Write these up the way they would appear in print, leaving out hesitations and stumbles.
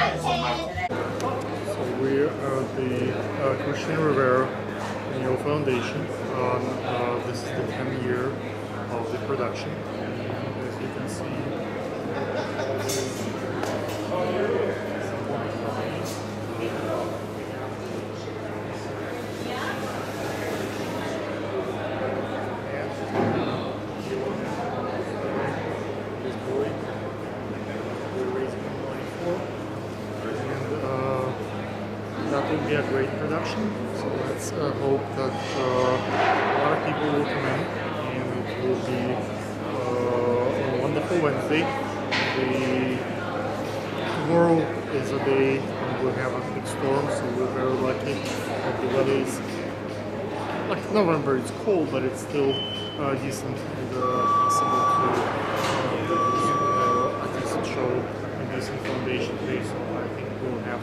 So we are at the Cristian Rivera Foundation. This is the 10th year of the production. And as you can see, this boy we're raising money for, and that will be a great production. So let's hope that a lot of people will come in, and it will be a wonderful Wednesday. Tomorrow is a day when we have a big storm, so we're very lucky that the weather is, like November, it's cold, but it's still decent and possible to do a decent show, a decent foundation today. So I think we'll have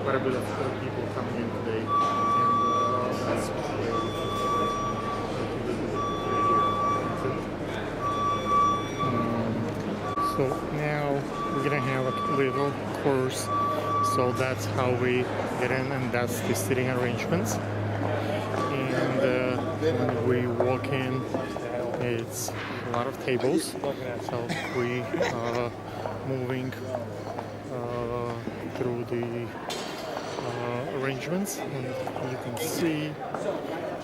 quite a bit of people coming in today, and that's why so now we're gonna have a little course. So that's how we get in, and that's the seating arrangements. And when we walk in, it's a lot of tables. So we moving through the arrangements, and you can see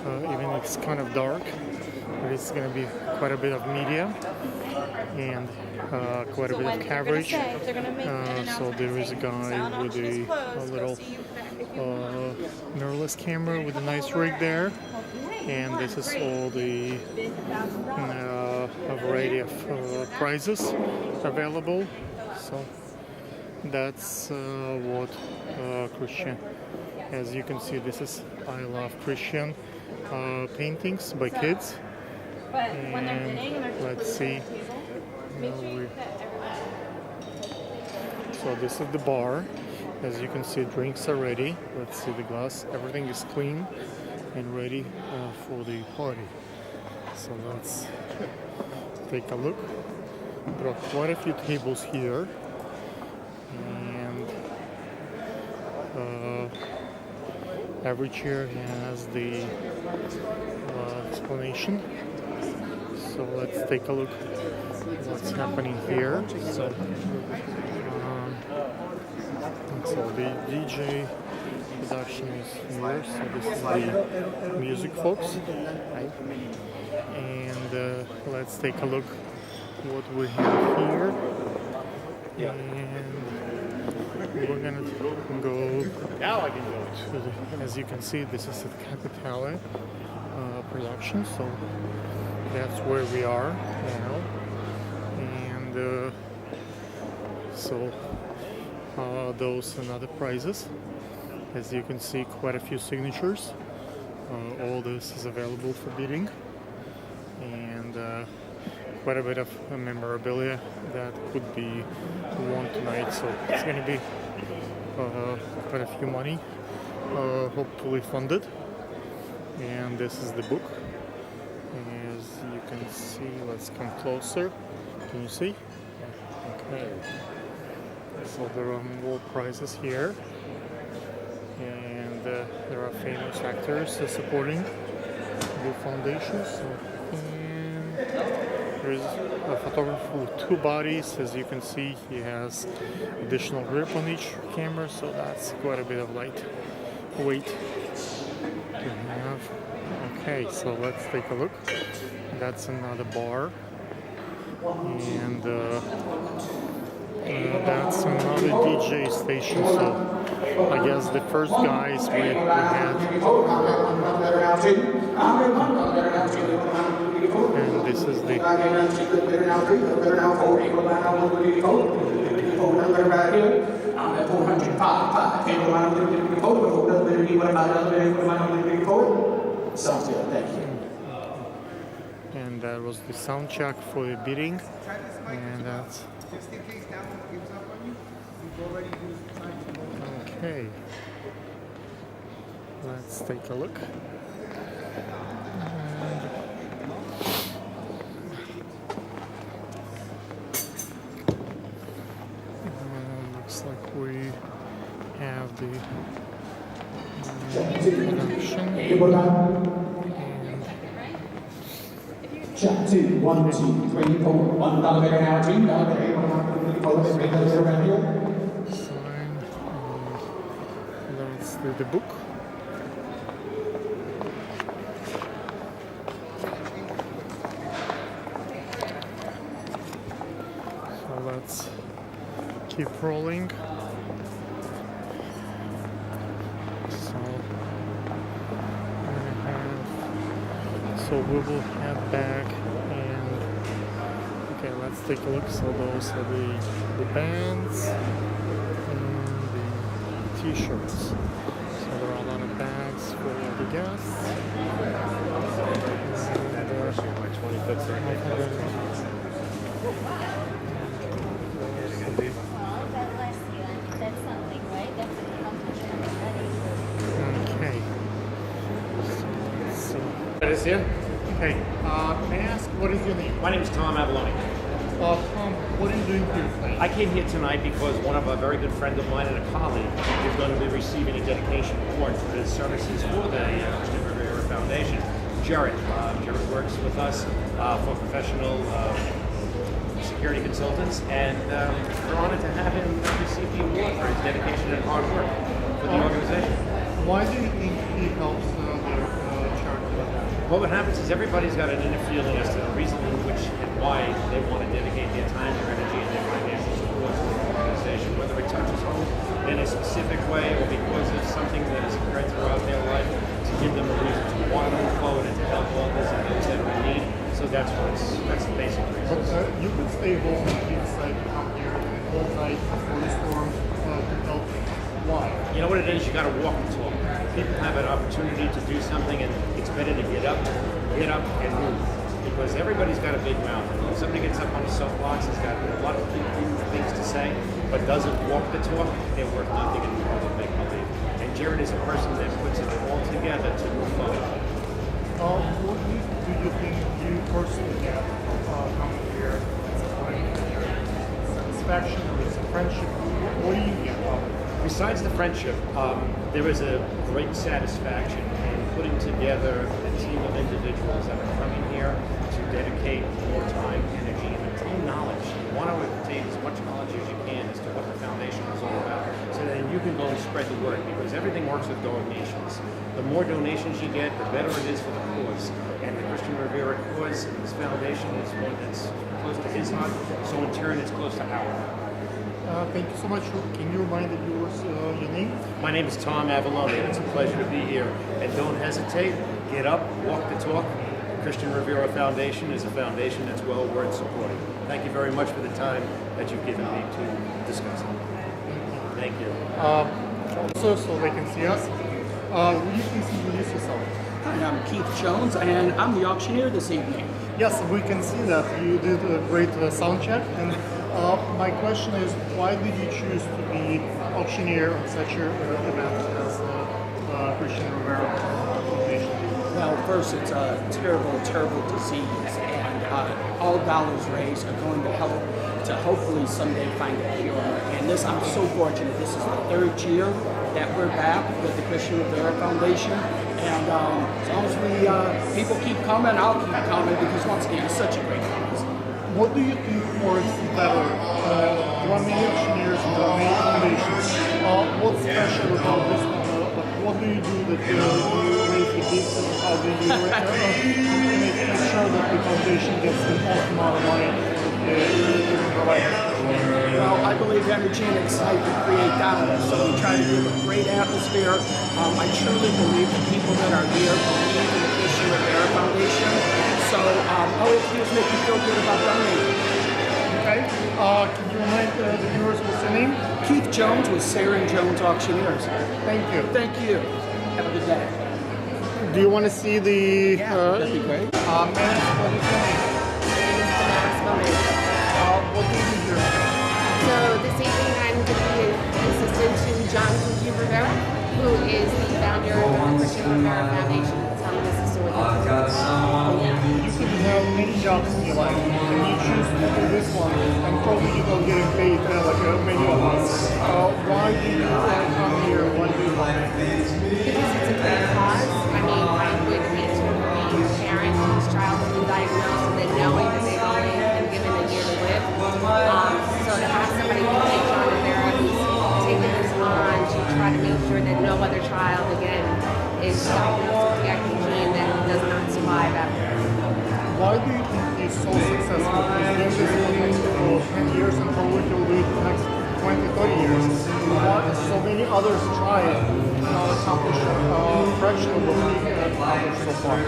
even it's kind of dark, but it's going to be quite a bit of media and quite a bit of coverage. So there is a guy with a little mirrorless camera with a nice rig there, and this is all the a variety of prizes available. So that's what Cristian, as you can see, this is I Love Cristian paintings by kids. And let's see, so this is the bar. As you can see, drinks are ready. Let's see the glass, everything is clean and ready for the party. So let's take a look. There are quite a few tables here, and every chair has the explanation. So let's take a look what's happening here. So the DJ production is here. So this is the music folks, right? And let's take a look what we have here. And we're gonna go to the, as you can see, this is the Capitale production. So that's where we are now, and so those and other prizes. As you can see, quite a few signatures. All this is available for bidding, and quite a bit of memorabilia that could be won tonight. So it's going to be quite a few money, hopefully funded. And this is the book. As you can see, let's come closer. Can you see? Okay. So there are more prizes here, and there are famous actors supporting the foundation. So, and there's a photographer with two bodies. As you can see, he has additional grip on each camera, so that's quite a bit of light weight to have. Okay, so let's take a look. That's another bar, and that's another DJ station. So I guess the first guys we had, and this is the sounds good, thank you. And that was the sound check for the bidding, and that's okay. Let's take a look. Looks like we have the Check 2. production. Hoboken. And Check 2. 1, 2, 3, 4. $1 bill now, $2 bill. Follow the windows around you. sign. That's the book. So let's keep rolling. So we will head back and okay, let's take a look. So those are the bands and the t-shirts. So there are a lot of bags for the guests. Okay. That is here. Okay, may I ask what is your name? My name is Tom Avalone. Tom, what are you doing here tonight? I came here tonight because one of a very good friend of mine and a colleague is going to be receiving a dedication award for his services for the Cristian Rivera Foundation. Jarrad. Jarrad works with us for professional security consultants, and we're honored to have him receive the award for his dedication and hard work for the organization. Why do you think he helps the charity? Well, what happens is everybody's got an inner feeling as to the reason in which and why they want to dedicate their time, their energy, and their financial support to the organization, whether it touches home in a specific way or because of something that has occurred throughout their life to give them a reason to want to move forward and to help others and those that are in need. So that's the basic reason. But you could stay home and you decide to come here all night before the storm to help. Why? You know what it is? You got to walk the talk. People have an opportunity to do something, and it's better to get up and move. Because everybody's got a big mouth. And when somebody gets up on a soapbox, has got a lot of things to say, but doesn't walk the talk, they're worth nothing in the world of make believe. And Jarrad is a person that puts it all together to move forward. What do you think you personally get coming here? Satisfaction or is it friendship? What do you get? Besides the friendship, there is a great satisfaction in putting together a team of individuals that are coming here to dedicate more time, energy, and obtain knowledge. You want to obtain as much knowledge as you can as to what the foundation is all about, so that you can go and spread the word, because everything works with donations. The more donations you get, the better it is for the cause. And the Cristian Rivera cause, this foundation is one that's close to his heart, so in turn it's close to our heart. Thank you so much. Can you remind us your name? My name is Tom Avalone. It's a pleasure to be here. And don't hesitate. Get up, walk the talk. The Cristian Rivera Foundation is a foundation that's well worth supporting. Thank you very much for the time that you've given me to discuss it. Thank you. Also, so they can see us. Will you please introduce yourself? Hi, I'm Keith Jones, and I'm the auctioneer this evening. Yes, we can see that you did a great sound check. And my question is, why did you choose to be auctioneer on such an event as Cristian Rivera Foundation? Well, first, it's a terrible, terrible disease, and all dollars raised are going to help to hopefully someday find a cure. And this, I'm so fortunate. This is the third year that we're back with the Cristian Rivera Foundation. And as long as people keep coming, I'll keep coming, because once again, it's such a great cause. What do you think works better? There are many auctioneers and there are many foundations. What's special about this one? What do you do that you raise the bids, and how do you make sure that the foundation gets the most amount of money provided? Well, I believe energy and excitement create dollars, so we try to give a great atmosphere. I truly believe the people that are here believe in the Cristian Rivera Foundation. So all we have to do is make you feel good about donating. Okay. Can you remind the viewers what's your name? Keith Jones with Sarah and Jones Auctioneers. Thank you. Thank you. Have a good day. Do you want to see the? That'd be great. Man, what is your name? What do you do here? So this evening I'm going to be an assistant to John Rivera, who is the founder of the Cristian Rivera Foundation. So I'm an assistant with him. You can have many jobs in your life, and you choose to do this one, and probably you're not getting paid like many of us. Why do you come Because it's a great cause. I mean, I would hate to be a parent whose child has been diagnosed and then knowing that they've only been given a year to live. So to have somebody like John Rivera who's taken this on to try to make sure that no other child again is diagnosed with the active gene that does not survive after. Why do you think he's so successful? He's doing this for 10 years and probably will do it the next 20, 30 years. Why so many others try it, accomplish a fraction of what he accomplished so far?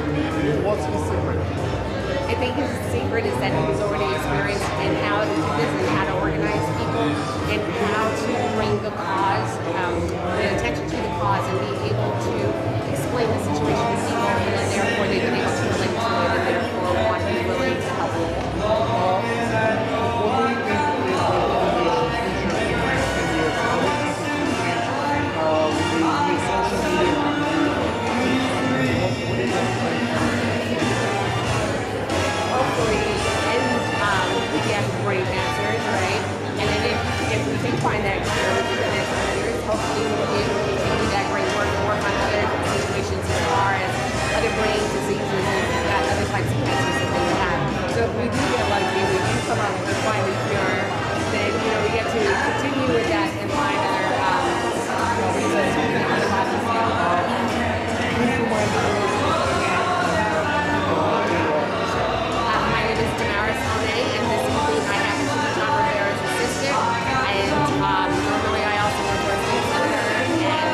What's his secret? I think his secret is that he's already experienced in how to do this and how to organize people and how to bring the cause, the attention to the cause and be able to explain the situation to people and then therefore they've been able to relate to it and therefore want to be willing to help them. What do you think is the foundation future in the next 10 years? How do you think it will change with social media? What do you think? Hopefully, and we get great answers, right? And then if we can find that cure within the next 10 years, hopefully we'll be able to continue that great work and work on other situations as far as other brain diseases and other types of cancers that they have. So if we do get lucky, we do come up and find a cure, then we get to continue with that and find other reasons we can otherwise Please remind me. And this evening I happen to be John Rivera's assistant, and normally I also work for a state senator,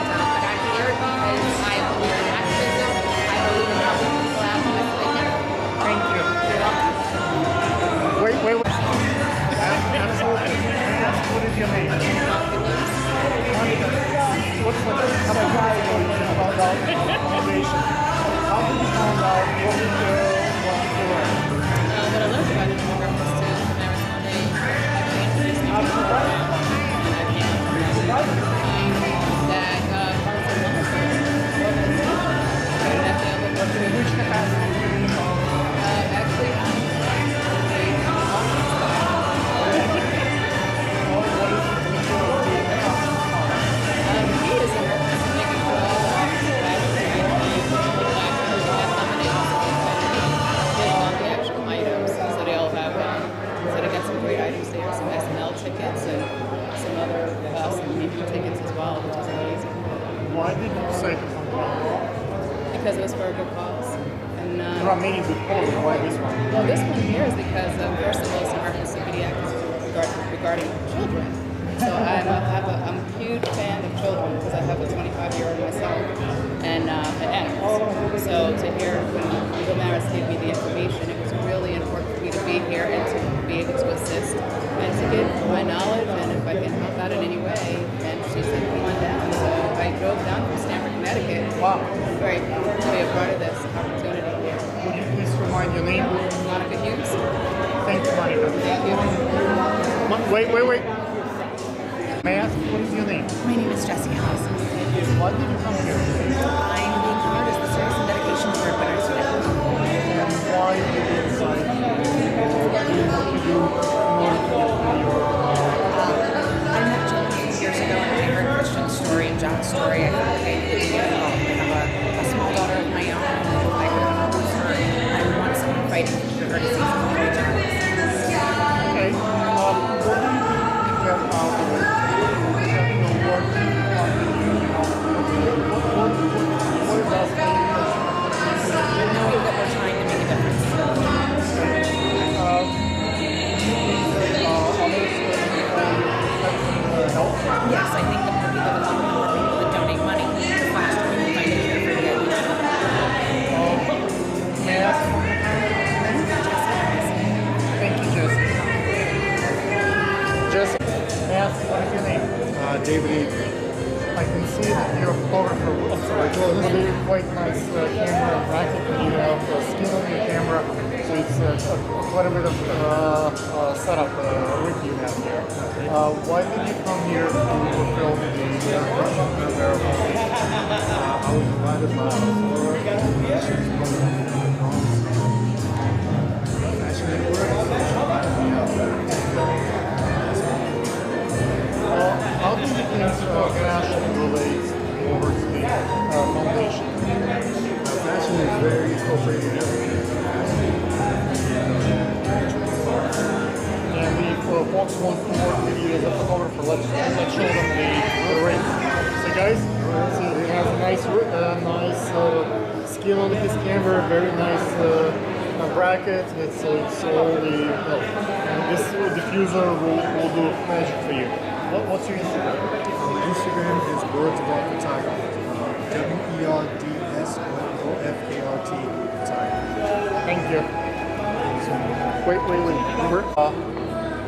but I'm here because I believe in activism, I believe in helping people out the best they can. Thank you. You're welcome. Wait. Absolutely. What is your name? What's the about the foundation? How did you find out what you learn? What I learned about it in reference to the Rivera Foundation, actually introduced me to the program, and I came up with that parts of Which capacity? actually, he is in reference to making sure all the the actual items, so they all have so they got some great items there, some SNL tickets and some other some movie tickets as well, which is amazing. Why did you decide to come here? Because it was for a good cause. And There are many good causes. Why this one? well, this one here is because first of all, it's an reference-to regarding children. So I'm a huge fan of children because I have a 25-year-old myself and animals. So to hear when Will Maris gave me the information, it was really important for me to be here and to be able to assist and to give my knowledge and if I can help out in any way. And she said, come on down. So I drove down from Stamford, Connecticut. Wow. Right, to be a part of this opportunity here. Would you please remind your name? Monica Hughes. Thank you, Monica. Thank you. Wait. May I ask, what is your name? My name is Jessie Allison. Why did you come here? I'm being hired as the Service and Dedication Award winner today. And why did you decide to do I met John a few years ago and I heard Christian's story and John's story. I thought it made me involved. I have a small daughter of my own and I would lose her. I would want someone fighting for her to see something very John. Okay. What do you think you get out of it? Having a work on what does that mean? Knowing that we're trying to make a difference. Yes, I think the more people that come, the more people that donate money, the faster we can find a cure for the AIDS. May I ask for your name? Thank you, Jesse. Jesse, may I ask what is your name? David. I can see that you're a photographer. I'm sorry, with a quite nice camera racket that you have, skin on your camera. So it's quite a bit of setup rig you have here. Why did you come here to fulfill the Cristian Rivera Foundation? I was invited by how do you think international relates over feel free to do. And the Fox 1 video as a photographer, let's show them the ring. So guys, so he has a nice skin on his camera, very nice bracket. It's all the and this diffuser will do magic for you. What's your Instagram? Instagram is Words of Art Photography. WERDSOFART photography. Thank you. Wait. Remember?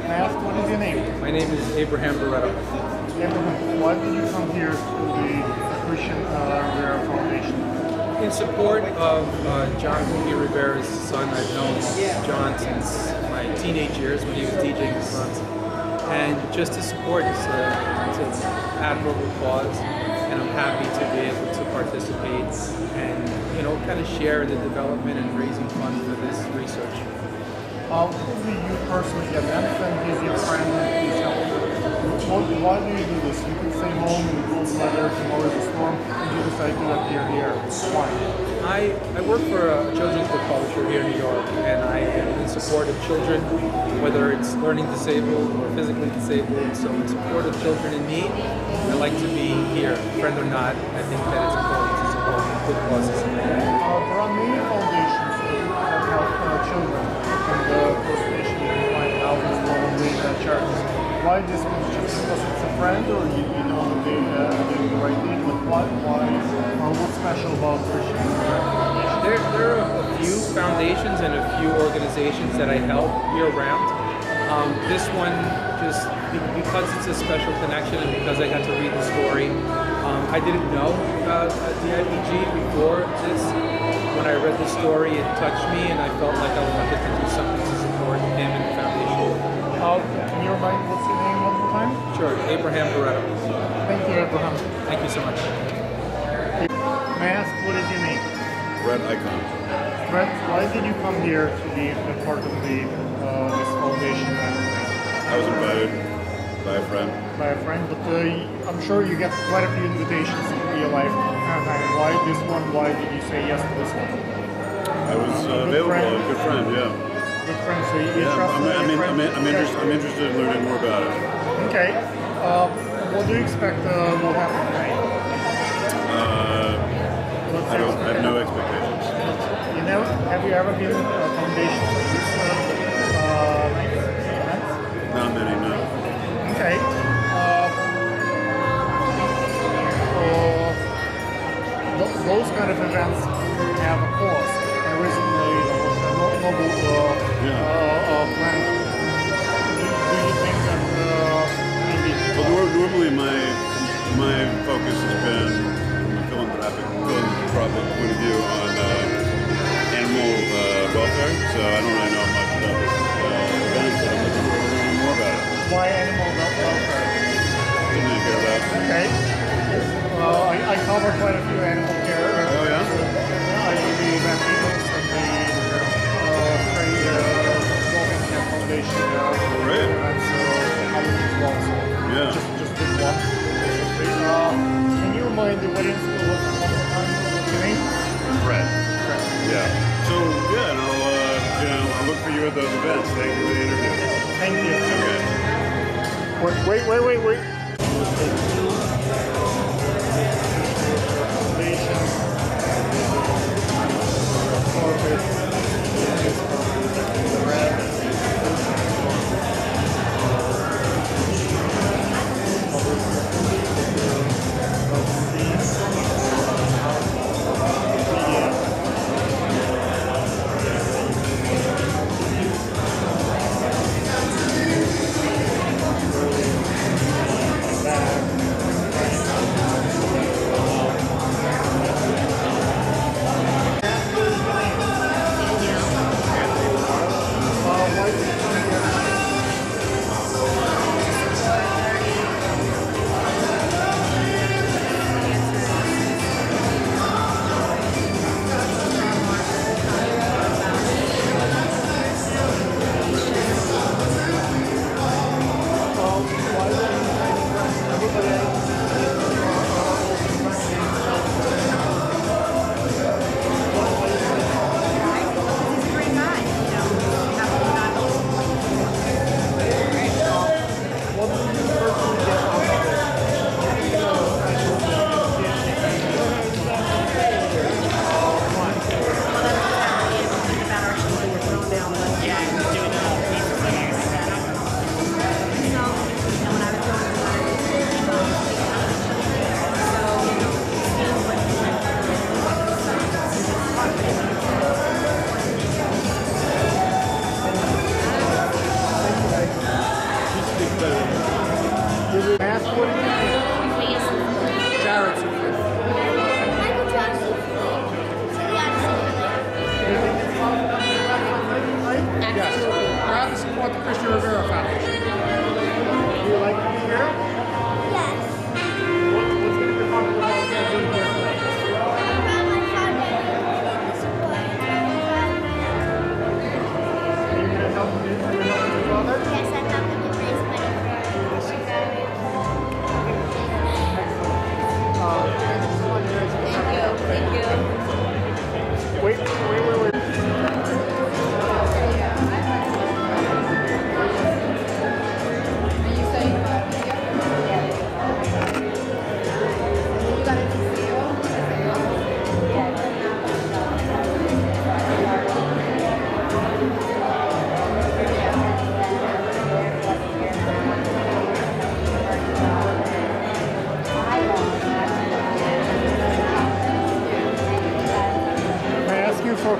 May I ask what is your name? My name is Abraham Beretta. Abraham, why did you come here to the Cristian Rivera Foundation? In support of John Rivera's son. I've known John since my teenage years when he was DJing his sons. And just to support, it's an admirable cause, and I'm happy to be able to participate and, kind of share in the development and raising funds for this research. Who do you personally get? I understand he's your friend, he's helping. Why do you do this? You could stay home and go weather, tomorrow's a storm, and you decide to appear here. Why? I work for a children's book publisher here in New York, and I am in support of children, whether it's learning disabled or physically disabled. So in support of children in need, I like to be here, friend or not. I think that it's important to support good causes. There are many foundations that help children, and those nations you find thousands probably charities. Why this one? Just because it's a friend, or you know they do the right thing? But why? What's special about Cristian Rivera Foundation? There are a few foundations and a few organizations that I help year-round. This one, just because it's a special connection and because I got to read the story, I didn't know about DIPG before this. When I read the story, it touched me, and I felt like I wanted to do something to support him and the foundation. Can you remind what's your name one more time? Sure, Abraham Beretta. Thank you, Abraham. Thank you so much. May I ask what is your name? Red Icon. Brett, why did you come here to be a part of the this foundation? I was invited by a friend. By a friend, but I'm sure you get quite a few invitations in real life. Why this one? Why did you say yes to this one? I was available, a good friend, yeah. Good friend, so you trust I'm interested in learning more about it. Okay. What do you expect will happen tonight? I have no expectations. You know, have you ever been a foundation for this event? Not many, no. Okay. Those kind of events have a cause. There is a noble plan. Do you think that maybe? Well, normally my focus has been from a philanthropic point of view on animal welfare. So I don't really know much about this event, but I'm looking forward to learning more about it. Why animal welfare? Something to care about. Okay. I cover quite a few animal care. Oh yeah? I do the vaccines and the Foundation. Great. That's as well. So Yeah. Just this one. Can you remind the audience what's your name? Fred. Fred. Yeah. So yeah, and I'll look for you at those events. Thank you for the interview. Thank you. Okay. Wait.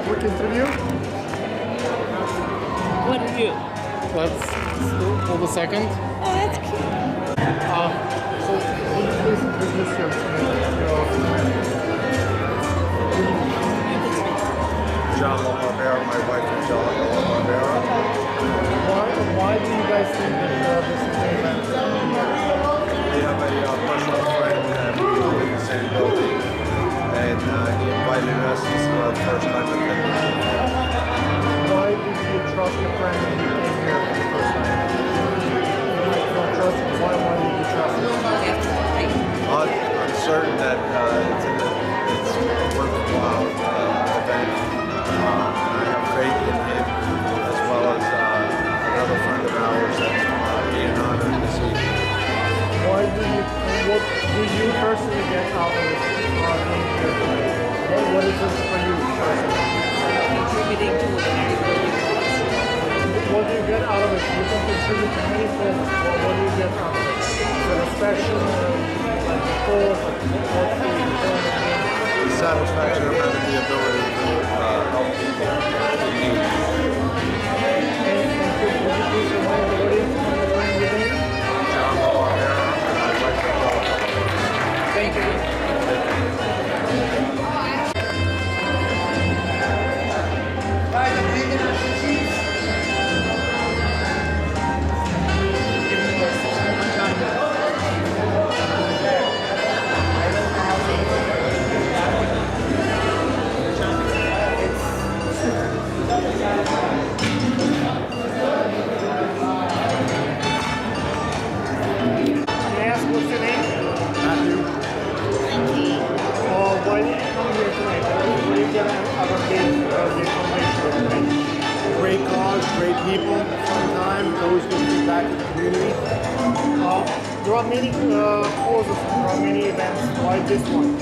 quick interview? What do you? Let's hold a second. Oh, that's cute. So, would you please introduce yourself? John Rivera, my wife is John Rivera. Why do you guys think that this is an event? We have a personal friend that we live in the same building, and he invited us. This is our first time attending. Why did you trust your friend when you came here for the first time? You don't trust him. Why did you trust him? I'm certain that it's worthwhile event. I have faith in him, as well as another friend of ours that's being honored this evening. What do you personally get out of being here today? What is this for you personally? Contributing to a very good cause. What do you get out of it? You can contribute to many things. What do you get out of it? Satisfaction, like cause, like what do you get? The satisfaction of having the ability to help people in need. And would you please remind the audience of your name? John Rivera, my wife is John. Thank you. Great cause, great people, fun time, always good to be back in the community. There are many causes, there are many events. Why this one?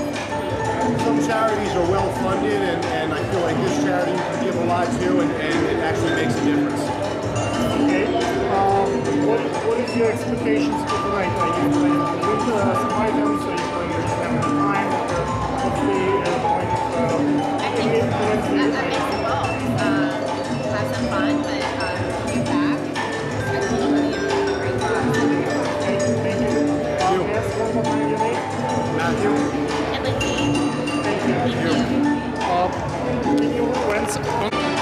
Some charities are well funded, and I feel like this charity you can give a lot to, and it actually makes a difference. Okay. What is your expectations for tonight? Are you planning to win some items? Are you planning to spend the time? What's the point of I think it's a mix of both. Have some fun, but give back. That's really a great cause. Thank you. May I ask one more time your name? Matthew? And Lindsay. Thank you.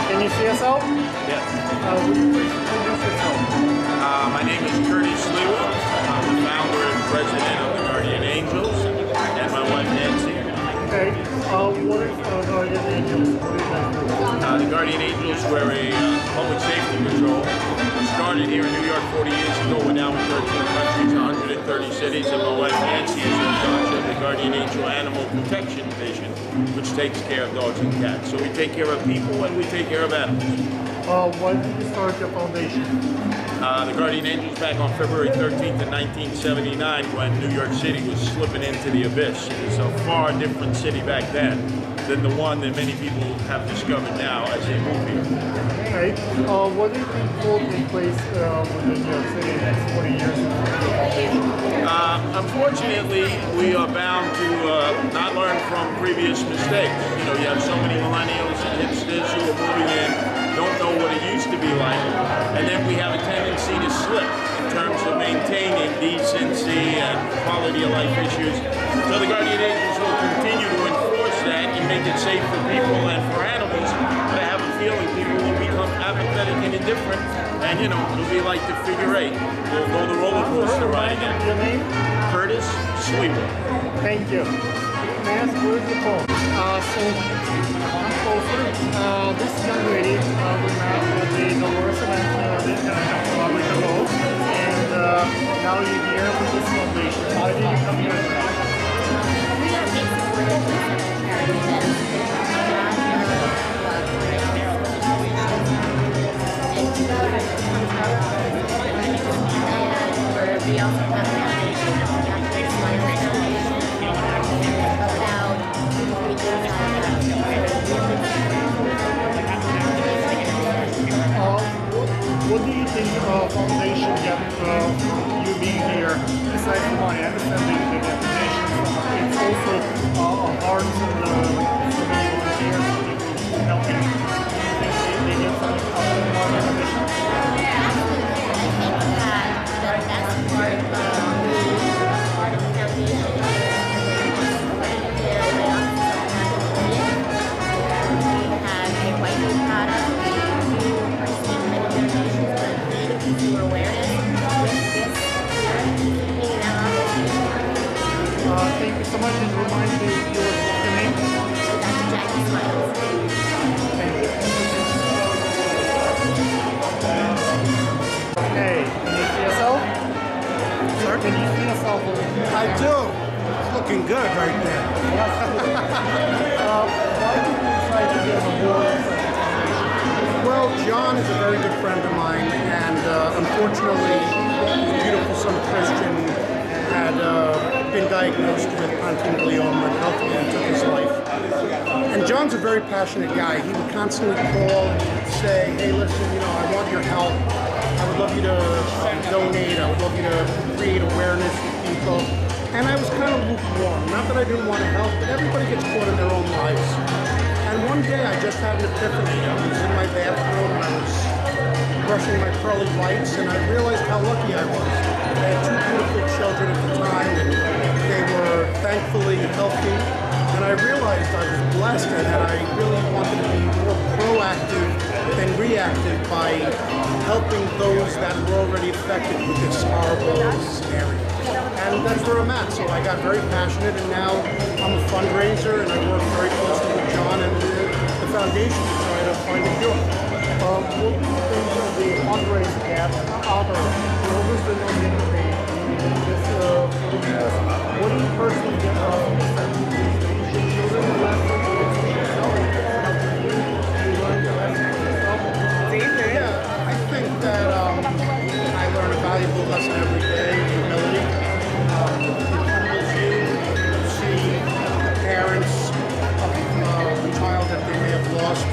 Can you see us out? Yes. Would you please introduce yourself? My name is Curtis Lewa. I'm the founder and president of the Guardian Angels, and my wife Nancy. Okay. What is Guardian Angels? What is that? The Guardian Angels were a public safety patrol. Started here in New York 40 years ago. We're now in 13 countries, 130 cities, and my wife Nancy is in charge of the Guardian Angel Animal Protection Division, which takes care of dogs and cats. So we take care of people and we take care of animals. Why did you start your foundation? The Guardian Angels back on February 13th in 1979 when New York City was slipping into the abyss. It was a far different city back then than the one that many people have discovered now as they move here. Okay. What do you think will take place within New York City in the next 40 years of your foundation? Unfortunately, we are bound to not learn from previous mistakes. You know, you have so many millennials and hipsters who are moving in, don't know what it used to be like, and then we have a tendency to slip in terms of maintaining decency and quality of life issues. So the Guardian Angels will continue to enforce that and make it safe for people and for animals, but I have a feeling people will become apathetic and indifferent, and you know, it'll be like the figure eight. We'll go the roller coaster ride again. Your name? Curtis Sweeper. Thank you. May I ask where's the phone? So I'm closer. This young lady we met at the Dolores event a week ago, and now you're here with this foundation. How did you come here tonight? We are being supported by charity events. We also have a foundation that we have to raise money for about what do you think foundation get you being here besides the money? I understand the foundation. It's also a heart and so many volunteers helping Thank you so much, and remind me your name. Okay, can you see yourself? Sir? Can you see yourself? I do. It's looking good right there. Why did you decide to get on board? Well, John is a very good friend of mine, and unfortunately, his beautiful son Cristian had been diagnosed with Pontine Glioma and ultimately took his life. And John's a very passionate guy. He would constantly call and say, hey, listen, I want your help. I would love you to donate. I would love you to create awareness with people. And I was kind of lukewarm. Not that I didn't want to help, but everybody gets caught in their own lives. And one day I just had an epiphany. I was in my bathroom, I was brushing my pearly whites, and I realized how lucky I was. I had two beautiful children at the time, and they were thankfully healthy. And I realized I was blessed and that I really wanted to be more proactive than reactive by helping those that were already affected with this horrible scenario. And that's where I'm at. So I got very passionate, and now I'm a fundraiser, and I work very closely with John and the foundation to try to find a cure. What do you think of the fundraising at other? What was the name of what do you personally get out of this? Yeah, I think that I learn a valuable lesson every day, humility. It humbles you to see parents of a child that they may have lost,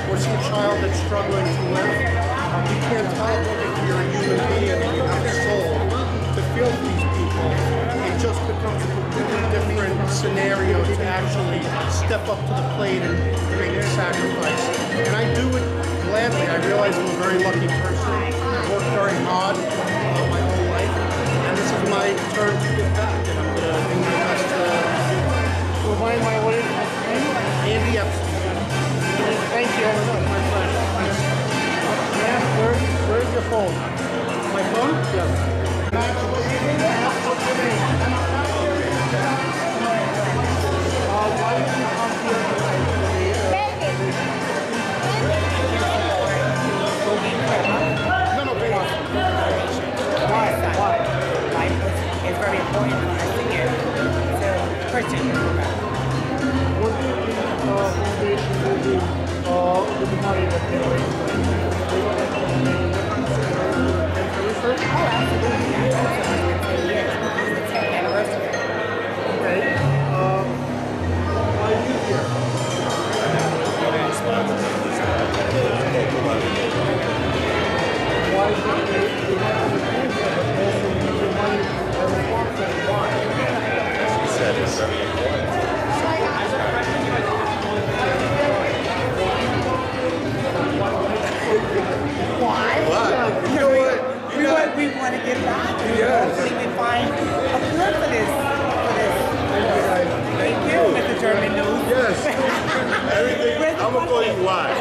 or see a child that's struggling to live. You can't tell if you're a human being and you have a soul to feel for these people. It just becomes a completely different scenario to actually step up to the plate and make a sacrifice. And I do it gladly. I realize I'm a very lucky person. I worked very hard my whole life, and this is my turn to give back, and I'm going to do my best to do. Remind my audience of your name? Andy Epstein. Thank you. My pleasure. Where's your phone? My phone? Yes. What's your name? Why did you come here No, baby. Why? It's very important for us to get to Christian. What do you think foundation will do with the money that they raise? Research? Oh, absolutely. That's 10 years. It's the 10th anniversary. Okay. Why are you here? Why is it you have to do that, but also use your money as a sponsor? Why? She said it's very important. Why? You know what? We want to get back. Yes. Hopefully we find a cure for this. Thank you, Mr. German News. Yes. Everything. I'm gonna call you live.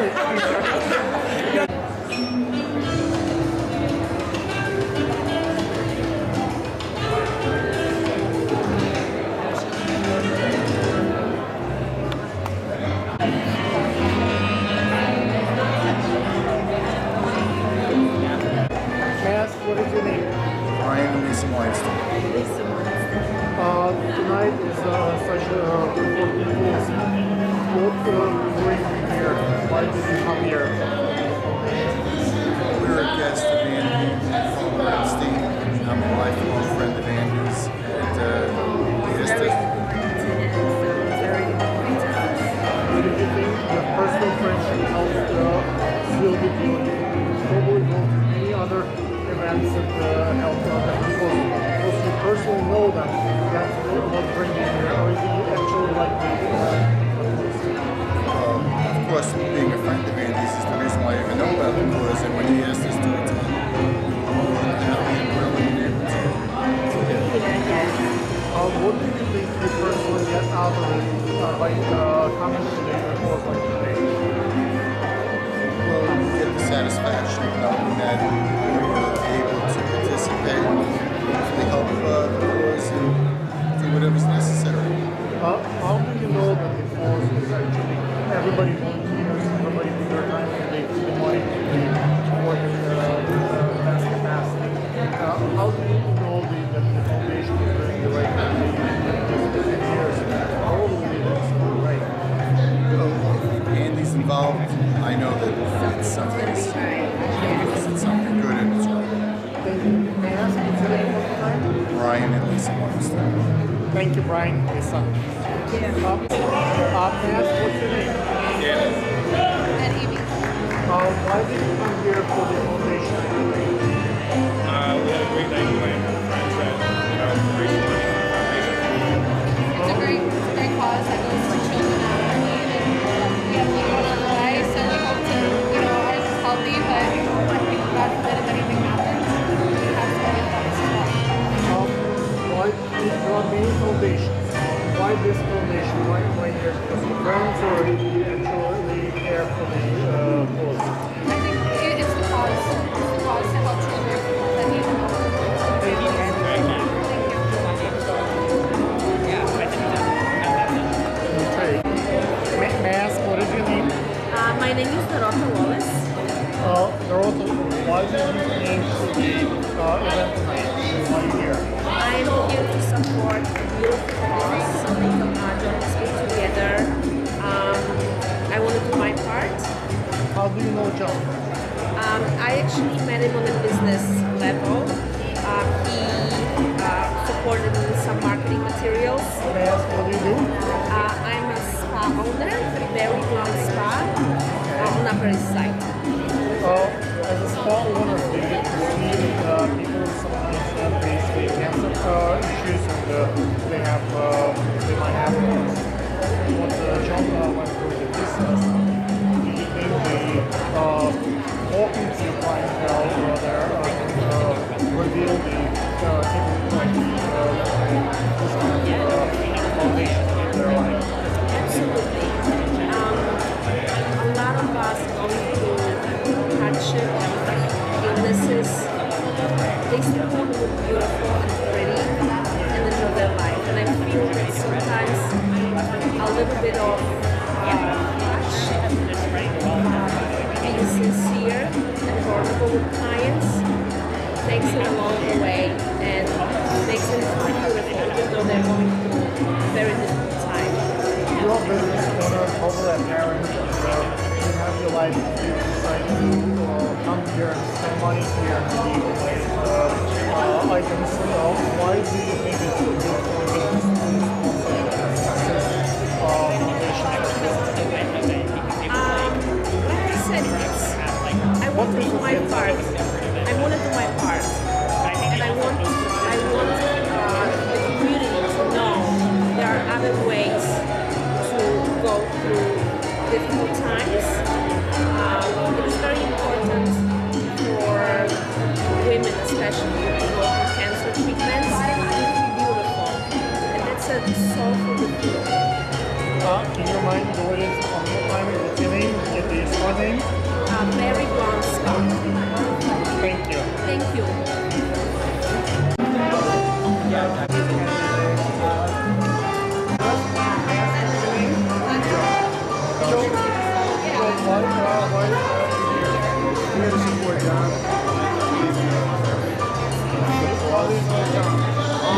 What is your name? Ryan and Lisa Weinstein. Tonight is such a important day. What bring you here? Why did you come here? We were a guest of Andy from Epstein. I'm a lifelong friend of Andy's. And he just What did you think your personal friendship helped seal the deal? Probably go to any other events that help other people. Because you personally know them. That's what brings you here. Or do you actually like of course, being a friend of Andy's is the reason why I even know about the cause. And when he asked us to attend, I'm more than happy and willing and able to get. What do you think you personally get out of it by coming today or course like today? Well, you get the satisfaction of knowing that you're able to participate, to help the cause and do whatever's necessary. you, Brian. Lisa. Yeah. Mass, what's your name? And Amy. Why did you come here for the foundation? We had a great night playing with friends that, raised money for the foundation. It's a great cause that goes to children out there. And we have to go on the way, so we hope to, ours is healthy, but God forbid if anything happens, we have to get that as well. Why there are many foundations? Why this foundation? Why here? Because the friends or you actually care for the cause? I think it's the cause. It's the cause to help children that need help. Thank you. Okay. Mass, what is your name? My name is Dorota Wallace. Dorota, why did you name for the event tonight? Why are you here? I'm here to support beautiful business so they can join us together. I want to do my part. How do you know John? I actually met him on a business level. He supported me with some marketing materials. May I ask what do you do? I'm a spa owner, very long spa on Upper East Side. As a spa owner, do you get to see people sometimes have basic cancer issues and they might have what John went through the business. Do you think talking to clientele reveal the typical this kind of foundation in their life? Absolutely. A lot of us going through hardship, illnesses, they still want to look beautiful and pretty in the middle of their life. And I feel that sometimes a little bit of being sincere and vulnerable with clients takes it along the way and makes them feel beautiful even though they're going through a very difficult time. You're a business owner, over at parents, you have your life, you decide to come here and spend money here and deal with items. Why do you think it's a good for business Like I said, I want to do my part. I want to do my part. And I want the community to know there are other ways to go through difficult times. It is very important for women, especially who go through cancer treatments, to be beautiful. And that's a soulful feeling. In your mind, what is on the time what's your name? Get the spa name? Mary Brown Spa. Thank you. Thank you. Here to support John.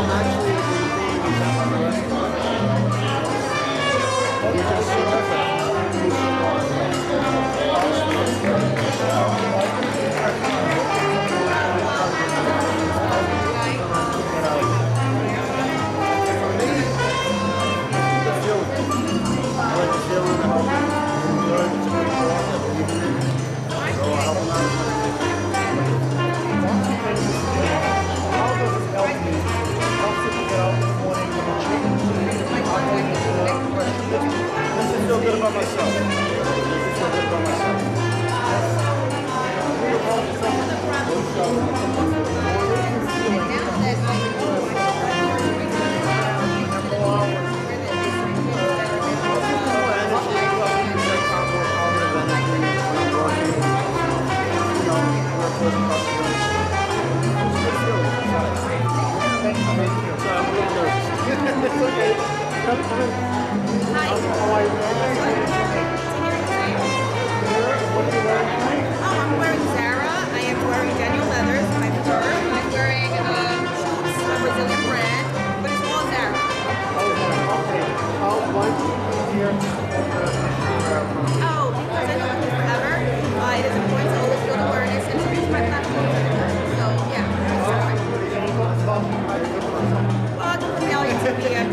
Actually, we just feel good about myself. Feel good about myself. I'm wearing Zara. I am wearing Daniel Leathers, my fur. I'm wearing a Brazilian brand, but it's all Zara. Oh, because I've known this forever. It is important to always build awareness and to reach my platform. So, yeah. Well, I don't really to be a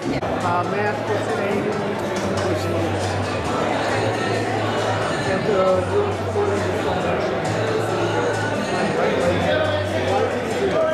Matt, what's your name? And you're supporting this foundation. Why did you do that?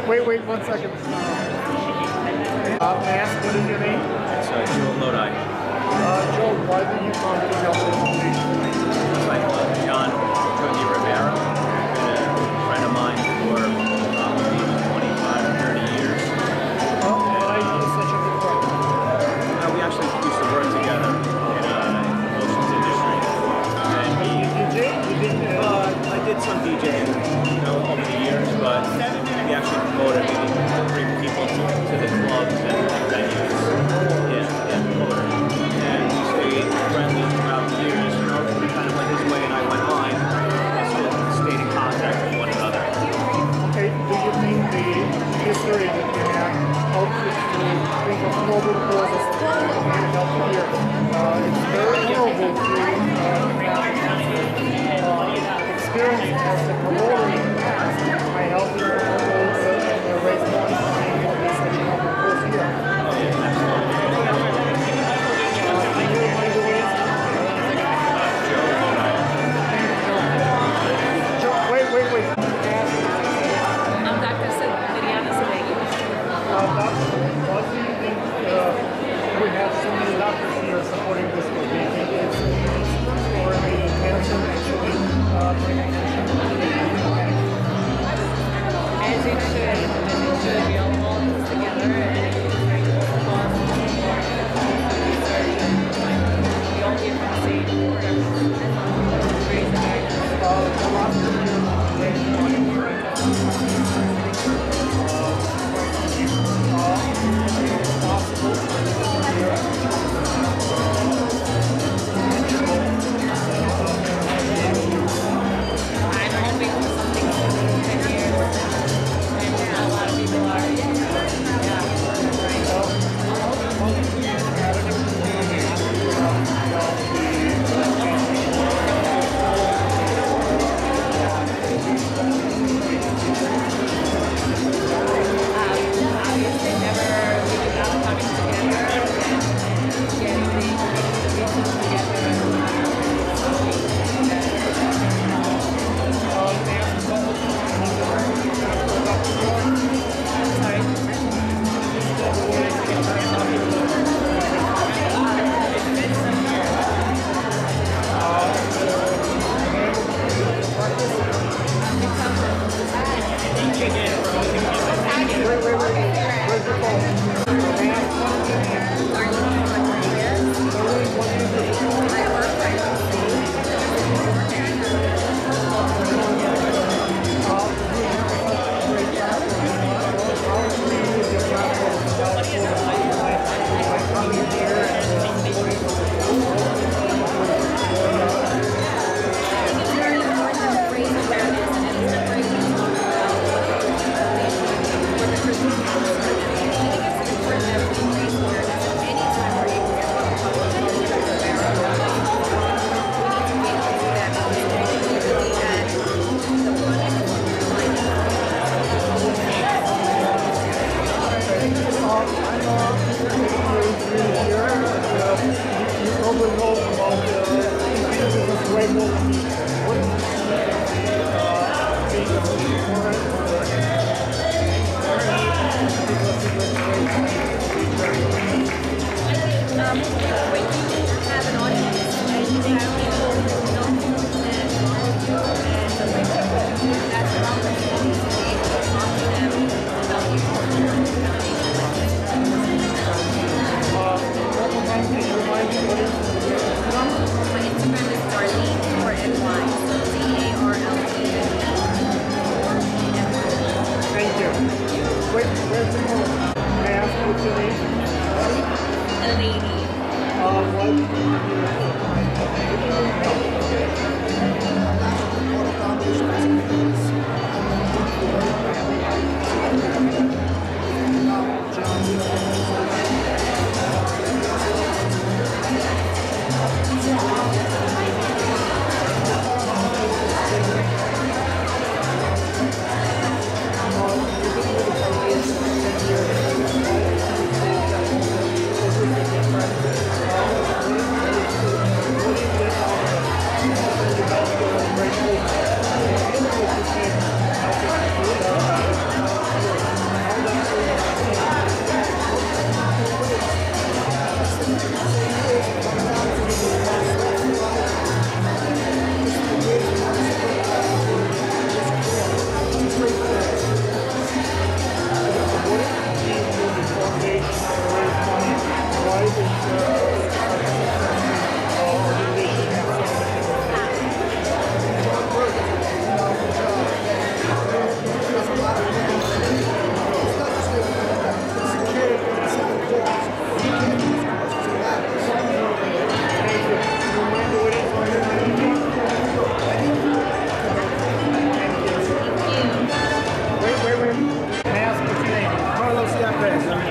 Wait 1 second. May I ask, what is your name? It's Joule Lodi. Joel, why did you come to help the foundation? Like John Rivera, been a friend of mine for probably 25, 30 years. Why is he such a good friend? We actually used to work together in the oceans industry. And I did some DJing, over the years, but we actually promoted me to bring people to the clubs and venues in Florida. And we stayed friendly throughout the years. He kind of went his way and I went mine. We still stayed in contact with one another. Okay, do you think the history that you have helps you to think of noble causes and help here? It's very noble to experience as a promoter in the past by helping promote and raise money and help such a noble cause here.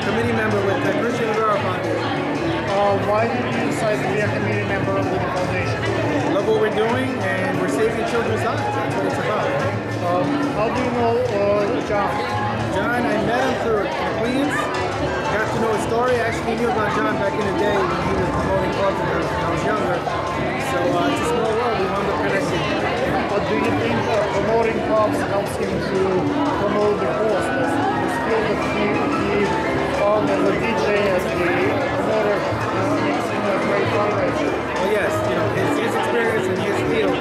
Committee member with the Cristian Rivera Foundation. Why did you decide to be a committee member of the foundation? Love what we're doing, and we're saving children's lives. That's what it's about. How do you know John? John, I met him through Queens. Got to know his story. I actually knew about John back in the day when he was promoting clubs when I was younger. So it's a small world. We wound up connecting. But do you think promoting clubs helps him to promote the cause? The skill that he found as a DJ, as a promoter, makes him a great fundraiser. Well, yes, his experience in his field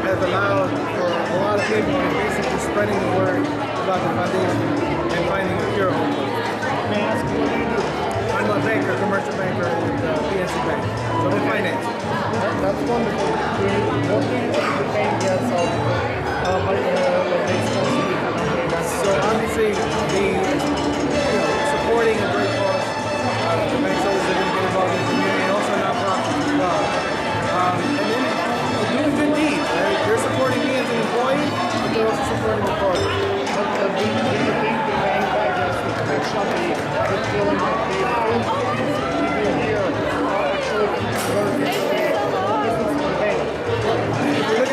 has allowed for a lot of people and basically spreading the word about the foundation and finding a cure. May I ask, what do you do? I'm a banker, commercial banker at PNC Bank. So I'm in finance. That's wonderful. What do you think the bank gets out of So obviously, supporting a great cause. The bank's always looking to get involved in the community and also nonprofits as well. And then doing good deeds, right? They're supporting me as an employee, but they're also supporting the cause. Do you think the bank gets the connection, the feeling that the people here are actually going to business for the bank? If you look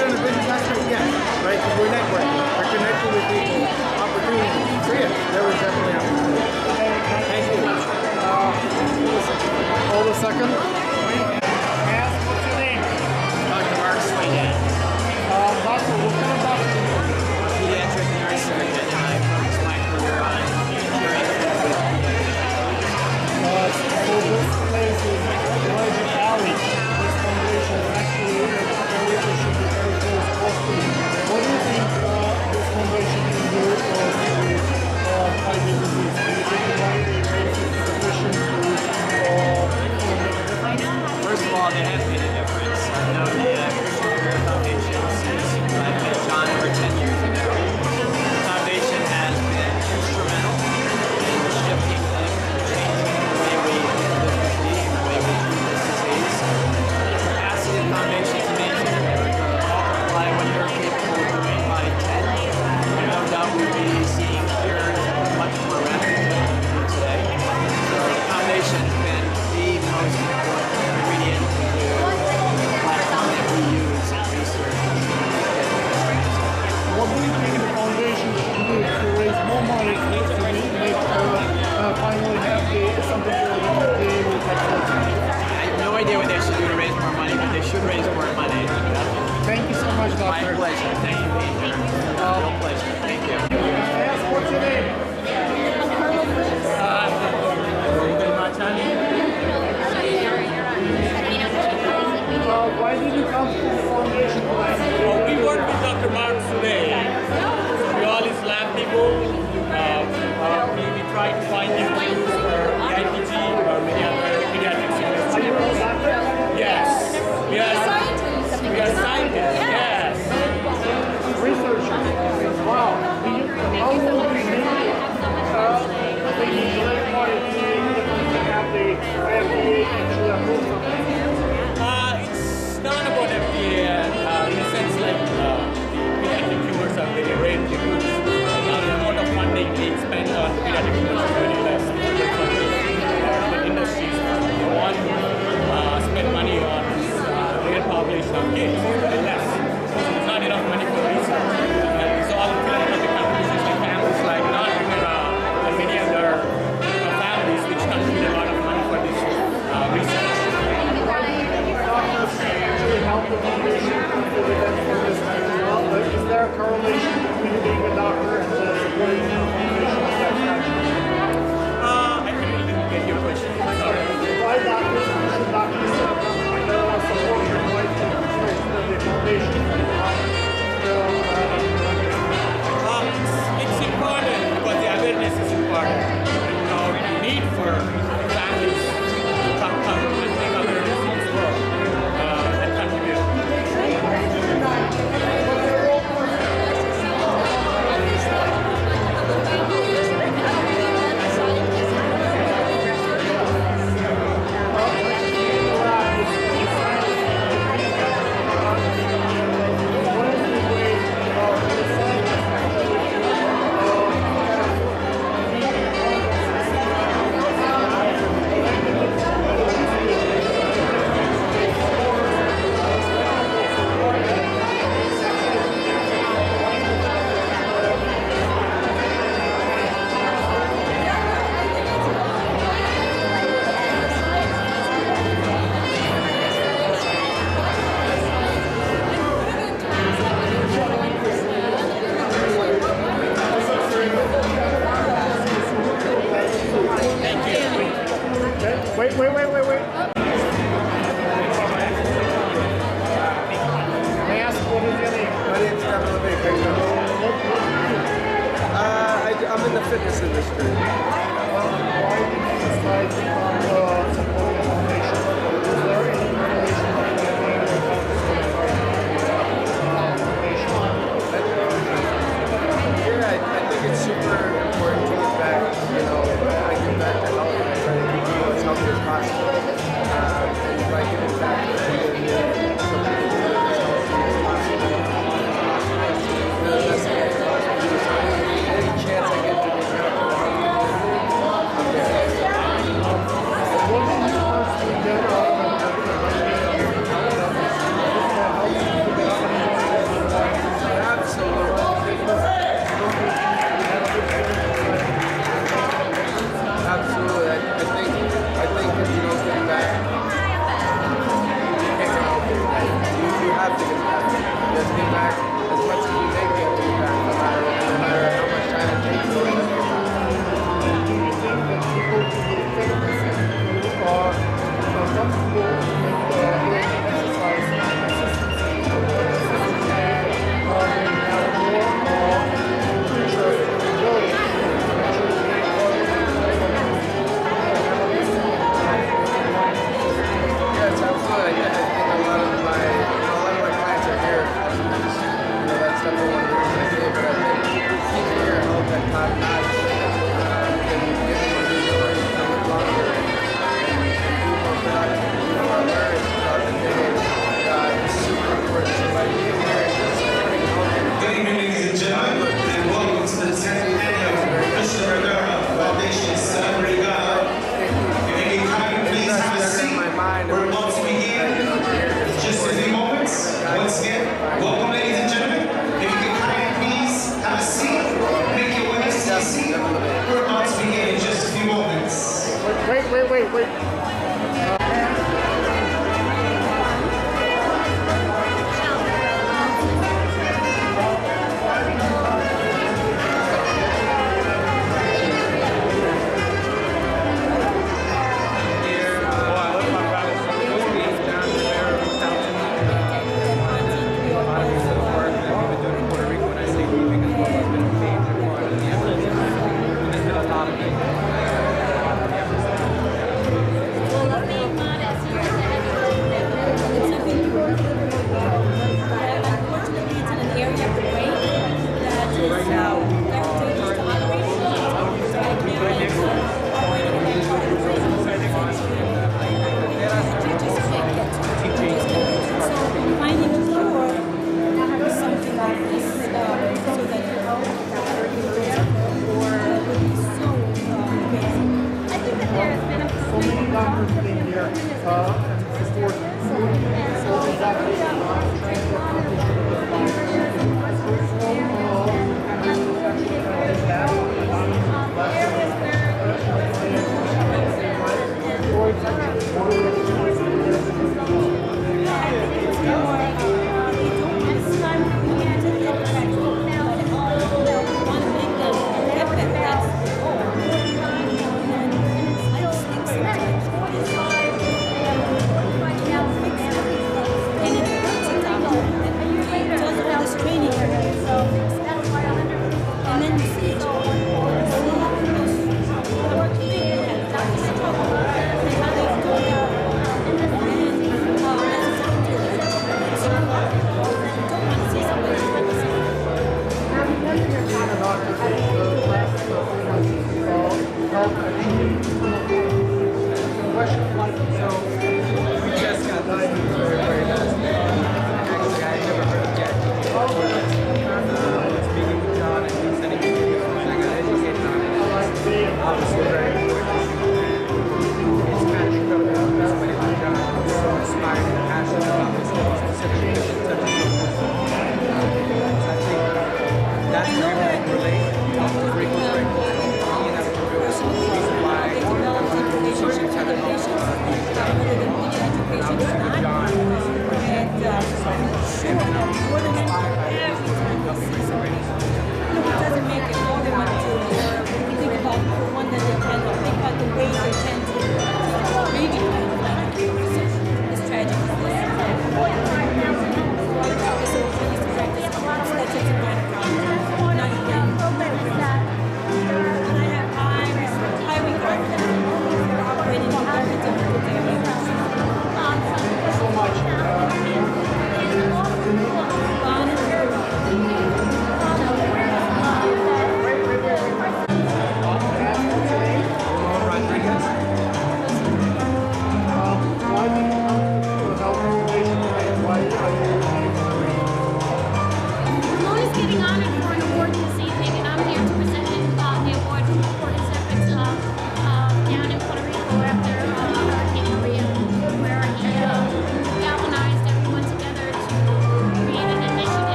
much, My Doctor. pleasure. Thank you, Major. Real pleasure. Thank you. What's your name? Why did you come to the foundation today? We work with Dr. Marks today. We all his lab people. We try to find new things for DIPG or many other pediatric students. Yes. We are scientists. Yes. Researchers. Wow. How will we make the select party to have the FDA actually approve something? It's not about FDA in a sense like the pediatric tumors are very rare to use. The amount of funding being spent on pediatric tumors is very less. But industries want to spend money on rare population of kids, very less. It's not enough money for research. So all philanthropic companies like families like Rodriquez and many other families which contribute a lot of money for this research. Is there a correlation between being a doctor and supporting the foundation? I didn't get your question. Sorry. Why doctors support your wife to the foundation? It's important because the awareness is important. The need for families to come and take awareness in this world and contribute. Wait. May I ask what is your name? My name is Capitale. I'm in the fitness industry. Why did you decide to come support the foundation? Is there any correlation between being a Yeah, I think it's super important to give back, I give back to health and I try to be as healthy as possible. And by giving back to the community, so people can live as healthy as possible. The best thing I can possibly do is any chance I get to be around the I'm there. What did you personally get out of it? Absolutely. I think if you don't give back, you can't get out of it. You have to give back. Just give back as much as you make it, give back, no matter how much time it takes to give back. Do you think that people who are comfortable with exercise Yes, absolutely. I think a lot of my clients are here. That's number one reason I say, but I think keeping your health at top notch and giving you the ability to live longer and be more productive, be more alert throughout the day is super important. So by being here and just supporting health and good evening, ladies and gentlemen, and welcome to the 10th annual Cristian Rivera Foundation Celebrity Gala. If you can kindly please have a seat, we're about to begin in just a few moments. Once again, welcome, ladies and gentlemen. If you can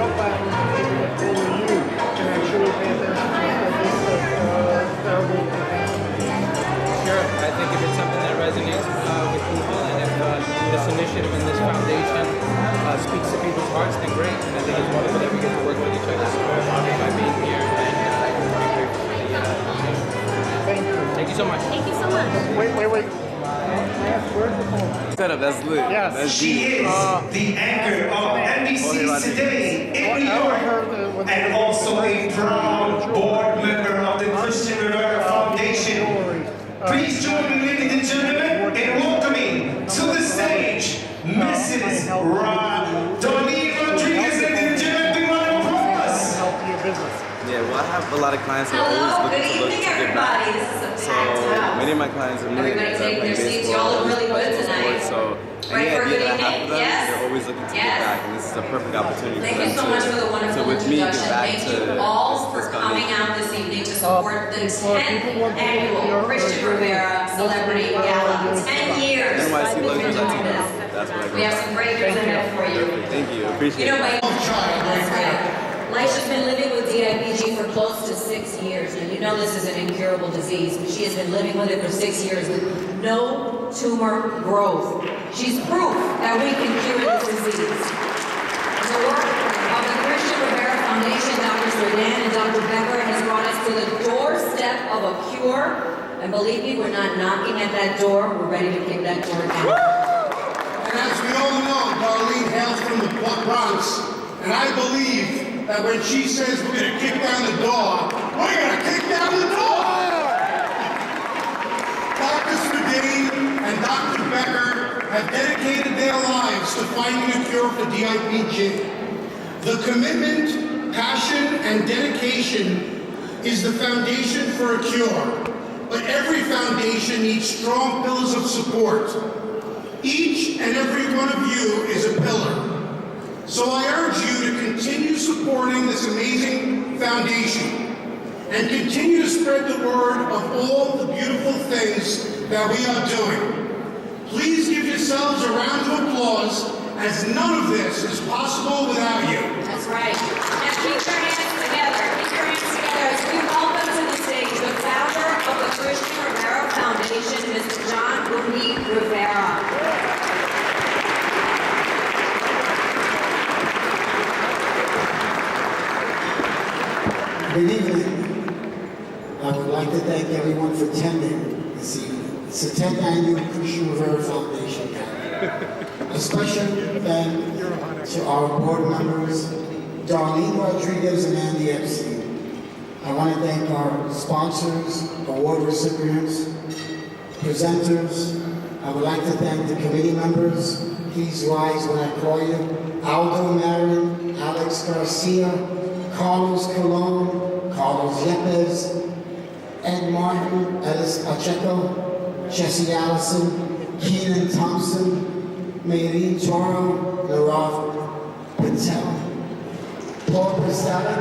your platform to people that follow you can actually pay attention to this terrible event? Sure. I think if it's something that resonates with people, and if this initiative and this foundation speaks to people's hearts, then great. And I think it's wonderful that we get to work with each other. So by being here, and I'm very grateful for the opportunity. Thank you. Thank you so much. Thank you so much. Wait. Where's the phone? Set up, that's lit. Yes. That's She is the anchor of NBC's Today in New York, and also a proud board member of the Cristian Rivera Foundation. Please join me, ladies and gentlemen, in welcoming to the stage Mrs. Darlene Rodriquez, ladies and gentlemen. Big round of applause. Help your business. Yeah, well, I have a lot of clients that are always looking to give back. So many of my clients are new. Everybody taking their seats. You all look really good tonight. So any Ready for a idea good that I have evening? for them, Yes. they're always looking to give back, and this is a perfect opportunity Thank for you them so much for the wonderful with me give introduction. back Thank to you all this for coming foundation. out this evening to support the 10th annual Cristian Rivera Celebrity Gala. 10 years. NYC We've been Luxury doing Latino. this. That's what I go We have by. some great news ahead for you. Thank you. Appreciate You know, it. that's right. Lisha's been living with DIPG for close to 6 years. And you know this is an incurable disease, but she has been living with it for 6 years with no tumor growth. She's proof that we can cure this disease. The work of the Cristian Rivera Foundation, Dr. Souweidane and Dr. Becker has brought us to the doorstep of a cure. And believe me, we're not knocking at that door. We're ready to kick that door down. And as we all know, Darlene hails from the Bronx, and I believe that when she says we're going to kick down the door, we're going to kick down the door! Dr. Souweidane and Dr. Becker have dedicated their lives to finding a cure for DIPG. The commitment, passion, and dedication is the foundation for a cure. But every foundation needs strong pillars of support. Each and every one of you is a pillar. So I urge you to continue supporting this amazing foundation and continue to spread the word of all the beautiful things that we are doing. Please give yourselves a round of applause, as none of this is possible without you. That's right. Now keep your hands together. Keep your hands together as we welcome to the stage the founder of the Cristian Rivera Foundation, Mr. John Gungie Rivera. Good evening. I would like to thank everyone for attending this evening. It's the 10th annual Cristian Rivera Foundation Gala. A special thank to our board members, Darlene Rodriquez and Andy Epstein. I want to thank our sponsors, award recipients, presenters. I would like to thank the committee members. Please rise when I call you. Aldo Marin, Alex Garcia, Carlos Colon, Carlos Yepes, Ed Martin, Ellis Pacheco, Jesse Allison, Keenan Thompson, Maylene Toro, Narav Patel, Paul Prestata,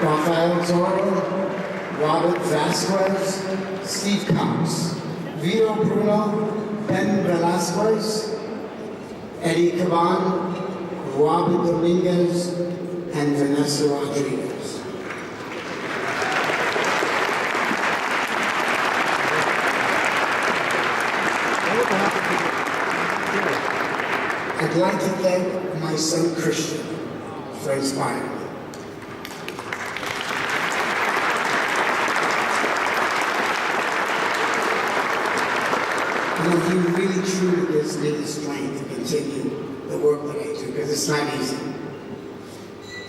Rafael Toro, Robert Vasquez, Steve Cox, Vito Bruno, Ben Velasquez, Eddie Caban, Robert Dominguez, and Vanessa Rodriguez. I'd like to thank my son Cristian for inspiring me. You know, he really truly gives me the strength to continue the work that I do, because it's not easy.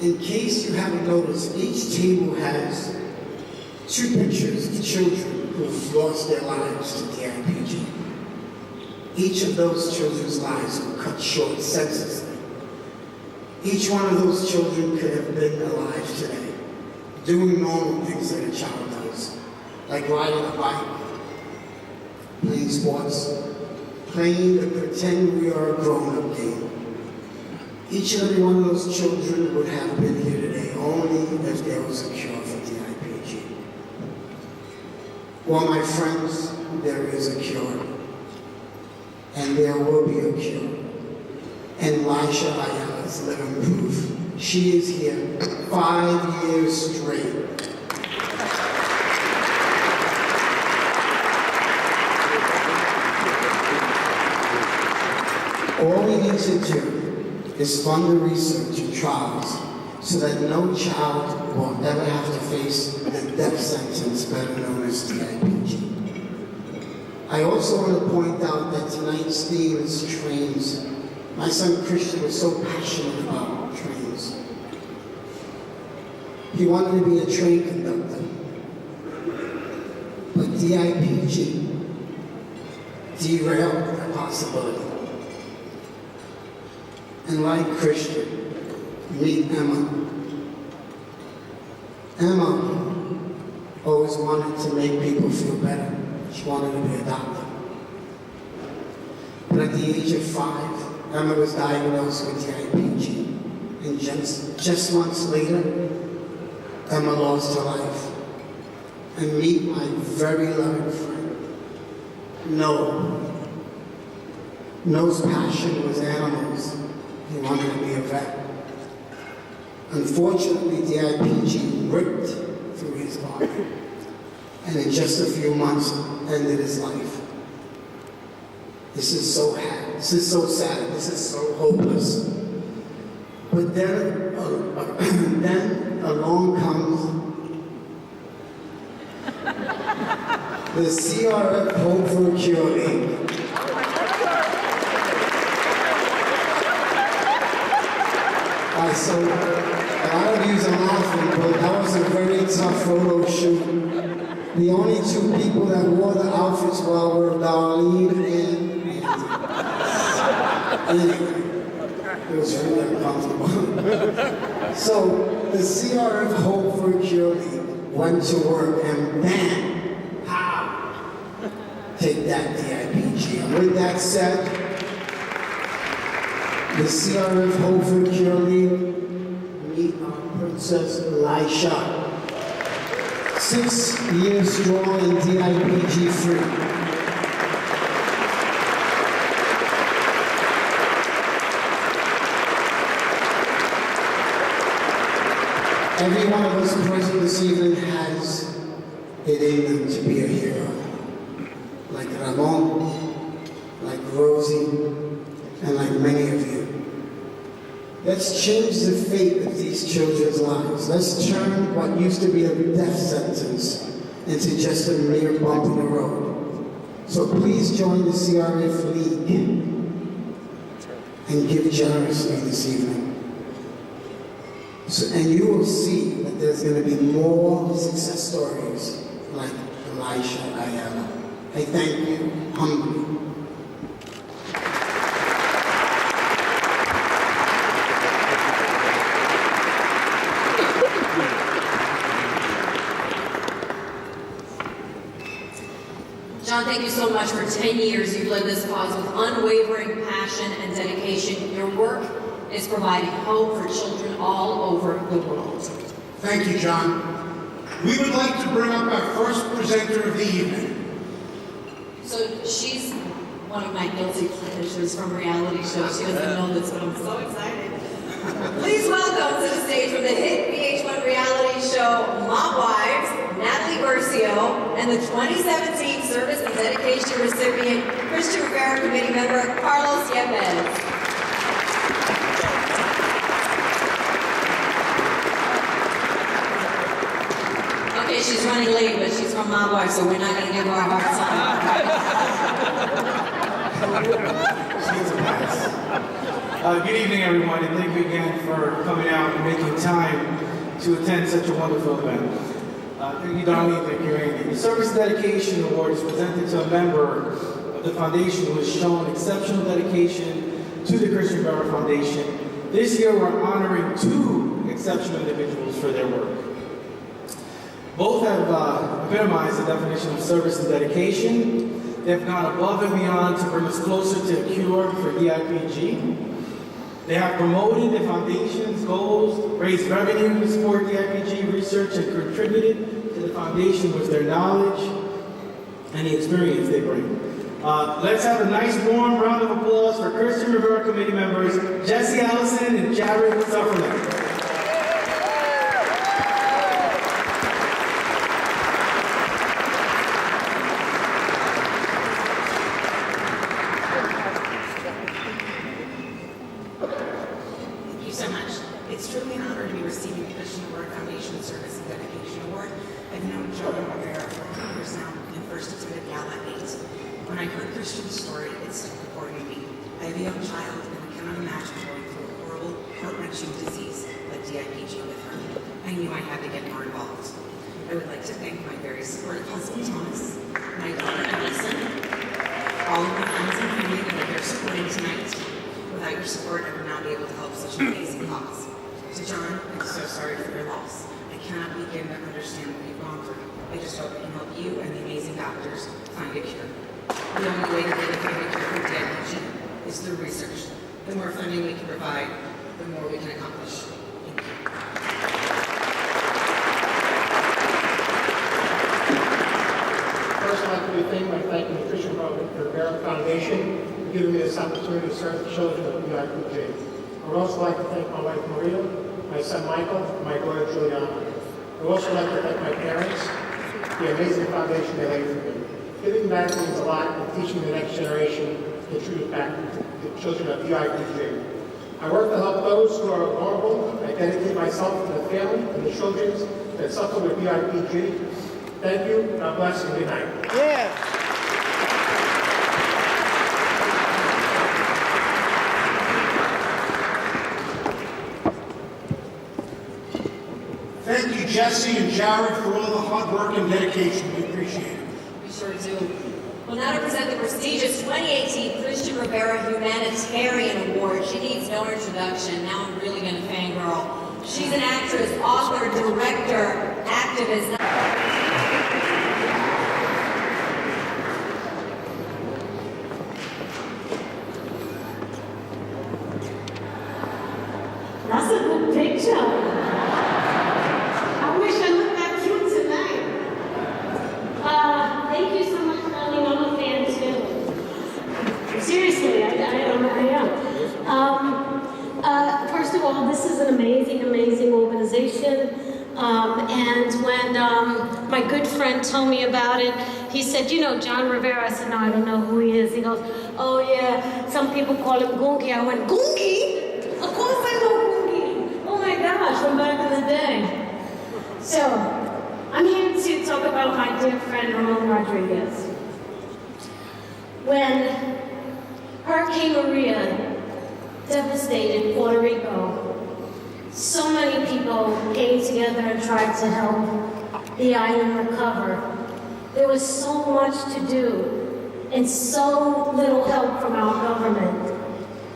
In case you haven't noticed, each table has 2 pictures of children who've lost their lives to DIPG. Each of those children's lives were cut short senselessly. Each one of those children could have been alive today, doing normal things that a child does, like riding a bike, playing sports, playing the pretend we are a grown-up game. Each and every one of those children would have been here today only if there was a cure for DIPG. Well, my friends, there is a cure. And there will be a cure. and Lisha Ayala's living proof. She is here 5 years straight. All we need to do is fund the research and trials so that no child will ever have to face the death sentence better known as DIPG. I also want to point out that tonight's theme is trains. My son Cristian was so passionate about trains. He wanted to be a train conductor. But DIPG derailed that possibility. And like Cristian, meet Emma. Emma always wanted to make people feel better. She wanted to be a doctor. But at the age of 5, Emma was diagnosed with DIPG. And just months later, Emma lost her life. And meet my very loving friend, Noah. Noah's passion was animals. He wanted to be a vet. Unfortunately, DIPG ripped through his body, and in just a few months, ended his life. This is so sad. This is so sad. This is so hopeless. But then along comes the CRF Hope for Cure League. So a lot of yous are laughing, but that was a very tough photo shoot. The only 2 people that wore the outfits well were Darlene and anyway, it was really uncomfortable. So the CRF Hope for Cure League went to work and bam, pow, take that DIPG. And with that said, the CRF Hope for Cure League, meet our Princess Lisha. 6 years strong and DIPG free. Every one of us present this evening has it in them to be a hero. Like Ramon, like Rosie, and like many of you. Let's change the fate of these children's lives. Let's turn what used to be a death sentence into just a mere bump in the road. So please join the CRF League and give generously this evening. And you will see that there's going to be more success stories like Lisha Ayala. I thank you humbly. John, thank you so much. For 10 years, you've led this cause with unwavering passion and dedication. Your work is providing hope for children all over the world. Thank you, John. We would like to bring up our first presenter of the evening. So she's one of my guilty pleasures from reality shows. She doesn't know this, but I'm so excited. Please welcome to the stage from the hit VH1 reality show Mob Wives, Natalie Bercio, and the 2017 Service and Dedication recipient, Cristian Rivera Committee member, Carlos Yepes. Okay, she's running late, but she's from Mob Wives, so we're not going to give her a hard time. Good evening, everyone, and thank you again for coming out and making time to attend such a wonderful event. Thank you, Darlene. Thank you, Andy. The Service Dedication Award is presented to a member of the foundation who has shown exceptional dedication to the Cristian Rivera Foundation. This year, we're honoring 2 exceptional individuals for their work. Both have epitomized the definition of service and dedication. They have gone above and beyond to bring us closer to a cure for DIPG. They have promoted the foundation's goals, raised revenue to support DIPG research, and contributed to the foundation with their knowledge and the experience they bring. Let's have a nice warm round of applause for Cristian Rivera Committee members Jesse Allison and Jarrad Seuferling. Thank you so much. It's truly an honor to be receiving the Cristian Rivera Foundation Service and Dedication Award. I've known John Rivera for years now and first attended Gala at 8. When I heard Cristian's story, it stuck important to me. I have a young child, and I cannot imagine going through a horrible, heart-wrenching disease like DIPG with her. I knew I had to get more involved. I would like to thank my very supportive husband, Thomas, my daughter, Allison, all of my friends and family that are here supporting tonight. Without your support, I would not be able to help such an amazing cause. To John, I'm so sorry for your loss. I cannot begin to understand what you've gone through. I just hope I can help you and the amazing doctors find a cure. The only way that they can find a cure for DIPG is through research. The more funding we can provide, the more we can accomplish. Thank you. First, I'd like to begin by thanking the Cristian Rivera Foundation for giving me this opportunity to serve the children of DIPG. I would also like to thank my wife Maria, my son Michael, and my daughter Juliana. I would also like to thank my parents, the amazing foundation they laid for me. Giving back means a lot, and teaching the next generation to contribute back to the children of DIPG. I work to help those who are vulnerable. I dedicate myself to the family and the children that suffer with DIPG. Thank you, God bless, and good night. Yeah. Thank you, Jesse and Jarrad, for all the hard work and dedication. We appreciate it. We sure do. Well, now to present the prestigious 2018 Cristian Rivera Humanitarian Award. She needs no introduction. Now I'm really going to fangirl. She's an actress, author, director, activist. That's a good picture. I wish I looked that cute tonight. Thank you so much, Darlene. I'm a fan too. Seriously, I am. First of all, this is an amazing, amazing organization. And when my good friend told me about it, he said, you know, John Rivera. I said, no, I don't know who he is. He goes, oh yeah, some people call him Gungie. I went, Gungie? Of course I know Gungie. Oh my gosh, from back in the day. So, I'm here to talk about my dear friend, Ramon Rodriquez. When Hurricane Maria devastated Puerto Rico, so many people came together and tried to help the island recover. There was so much to do and so little help from our government.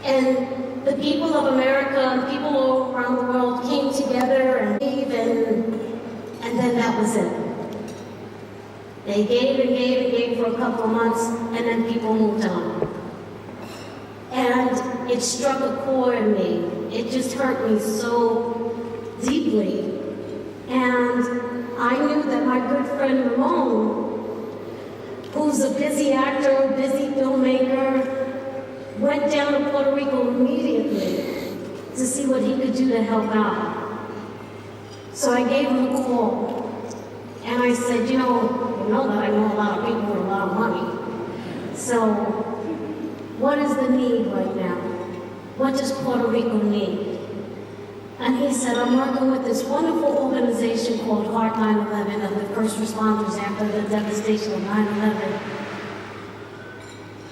And the people of America and people all around the world came together and gave, and then that was it. They gave and gave and gave for a couple of months, and then people moved on. And it struck a chord in me. It just hurt me so deeply. And I knew that my good friend Ramon, who's a busy actor, a busy filmmaker, went down to Puerto Rico immediately to see what he could do to help out. So I gave him a call, and I said, you know that I know a lot of people with a lot of money. So what is the need right now? What does Puerto Rico need? And he said, I'm working with this wonderful organization called Heart 9/11 of the first responders after the devastation of 9/11.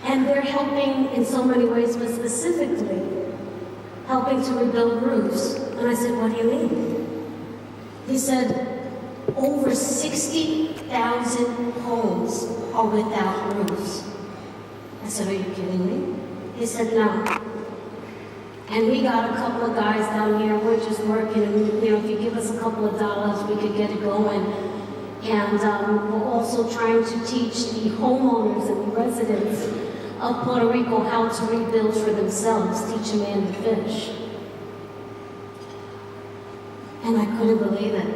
And they're helping in so many ways, but specifically helping to rebuild roofs. And I said, what do you mean? He said, over 60,000 homes are without roofs. I said, are you kidding me? He said, no. And we got a couple of guys down here, we're just working, and you know, if you give us a couple of dollars, we could get it going. And we're also trying to teach the homeowners and the residents of Puerto Rico how to rebuild for themselves, teach a man to fish. And I couldn't believe it.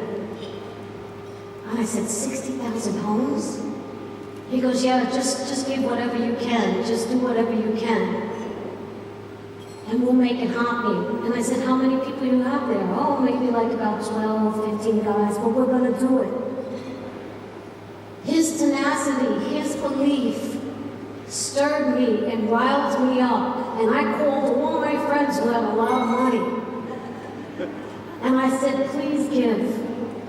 And I said, 60,000 homes? He goes, yeah, just give whatever you can. Just do whatever you can. And we'll make it happen. And I said, how many people you have there? Oh, maybe like about 12, 15 guys, but we're gonna do it. His tenacity, his belief stirred me and riled me up. And I called all my friends who had a lot of money. And I said, please give,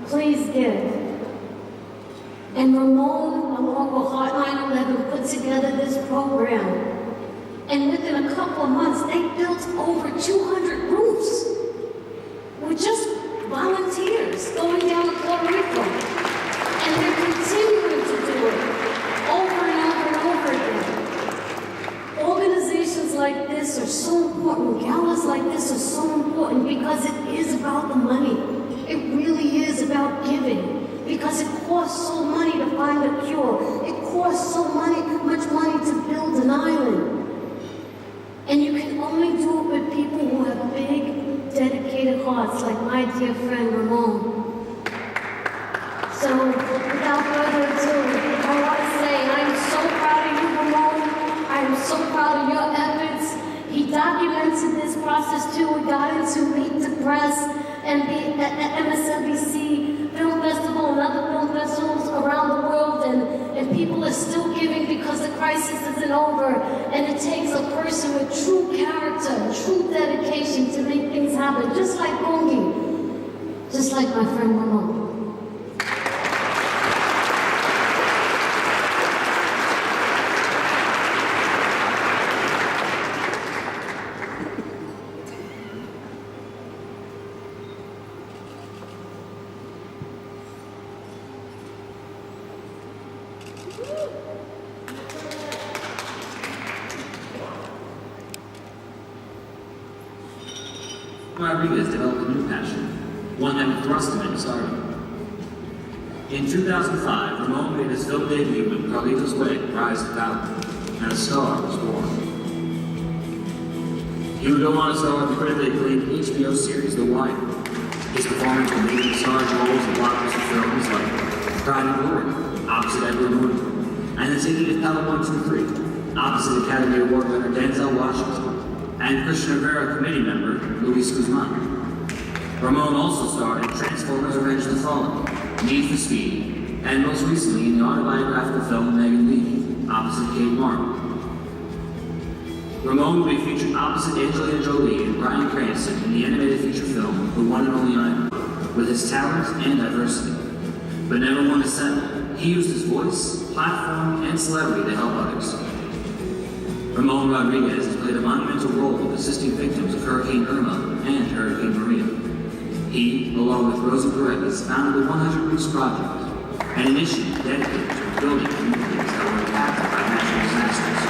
please give. And Ramon, along with Hotline 11, put together this program. And within a couple of months, they built over 200 roofs with just volunteers going down to Puerto Rico. And they're continuing to do it over and over and over again. Organizations like this are so important. Galas like this are so important because it is about the money. It really is about giving. Because it costs so money to find a cure. It costs so much money to build an island. And you can only do it with people who have big, dedicated hearts, like my dear friend Ramon. So, without further ado, I want to say I am so proud of you, Ramon. I am so proud of your efforts. He documented this process too. We got into Meet the Press and MSNBC Film Festival and other film festivals around the world, and people are still giving because the crisis isn't over. And it takes a person with true character, true dedication to make things happen, just like Gungie, just like my friend Ramon. Rodriquez developed a new passion, one that would thrust him into stardom. In 2005, Ramon made his film debut when Carlito's Way rise to power, and a star was born. He would go on to star in the critically acclaimed HBO series The Weill. His performance would make him star roles in blockbuster films like Pride and Glory, opposite Edward Norton, and The Taking of Pelham 123, opposite Academy Award winner Denzel Washington, and Cristian Rivera committee member Luis Guzman. Ramon also starred in Transformers: Revenge of the Fallen, Need for Speed, and most recently in the autobiographical film Megan Lee, opposite Kate Martin. Ramon will be featured opposite Angelina Jolie and Bryan Cranston in the animated feature film The One and Only Island, with his talent and diversity. But never one to settle, he used his voice, platform, and celebrity to help others. Ramon Rodriquez has played a monumental role in assisting victims of Hurricane Irma and Hurricane Maria. He, along with Rosa Perez, founded the 100 Roofs Project, an initiative dedicated to rebuilding communities that were impacted by natural disasters.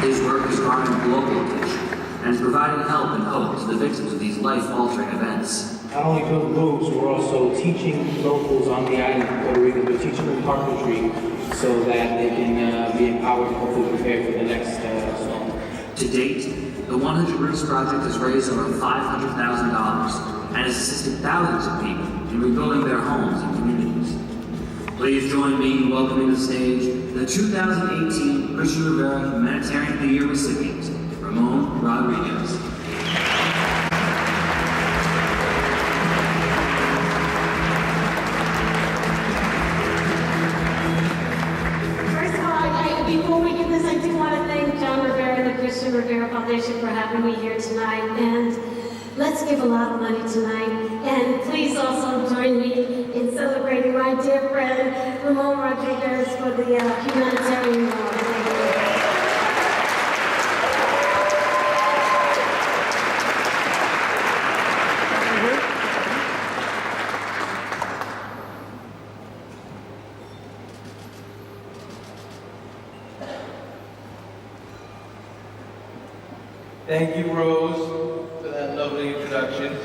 His work is drawing global attention and is providing help and hope to the victims of these life-altering events. Not only building roofs, we're also teaching locals on the island of Puerto Rico. We're teaching them carpentry so that they can be empowered and hopefully prepared for the next storm. To date, the 100 Roofs Project has raised over $500,000 and has assisted thousands of people in rebuilding their homes and communities. Please join me in welcoming to the stage the 2018 Cristian Rivera Humanitarian of the Year recipient, Ramon Rodriquez. Before we do this, I do want to thank John Rivera and the Cristian Rivera Foundation for having me here tonight. And let's give a lot of money tonight. And please also join me in celebrating my dear friend, Ramon Rodriquez, for the humanitarian award. Thank you. Thank you, Rose, for that lovely introduction.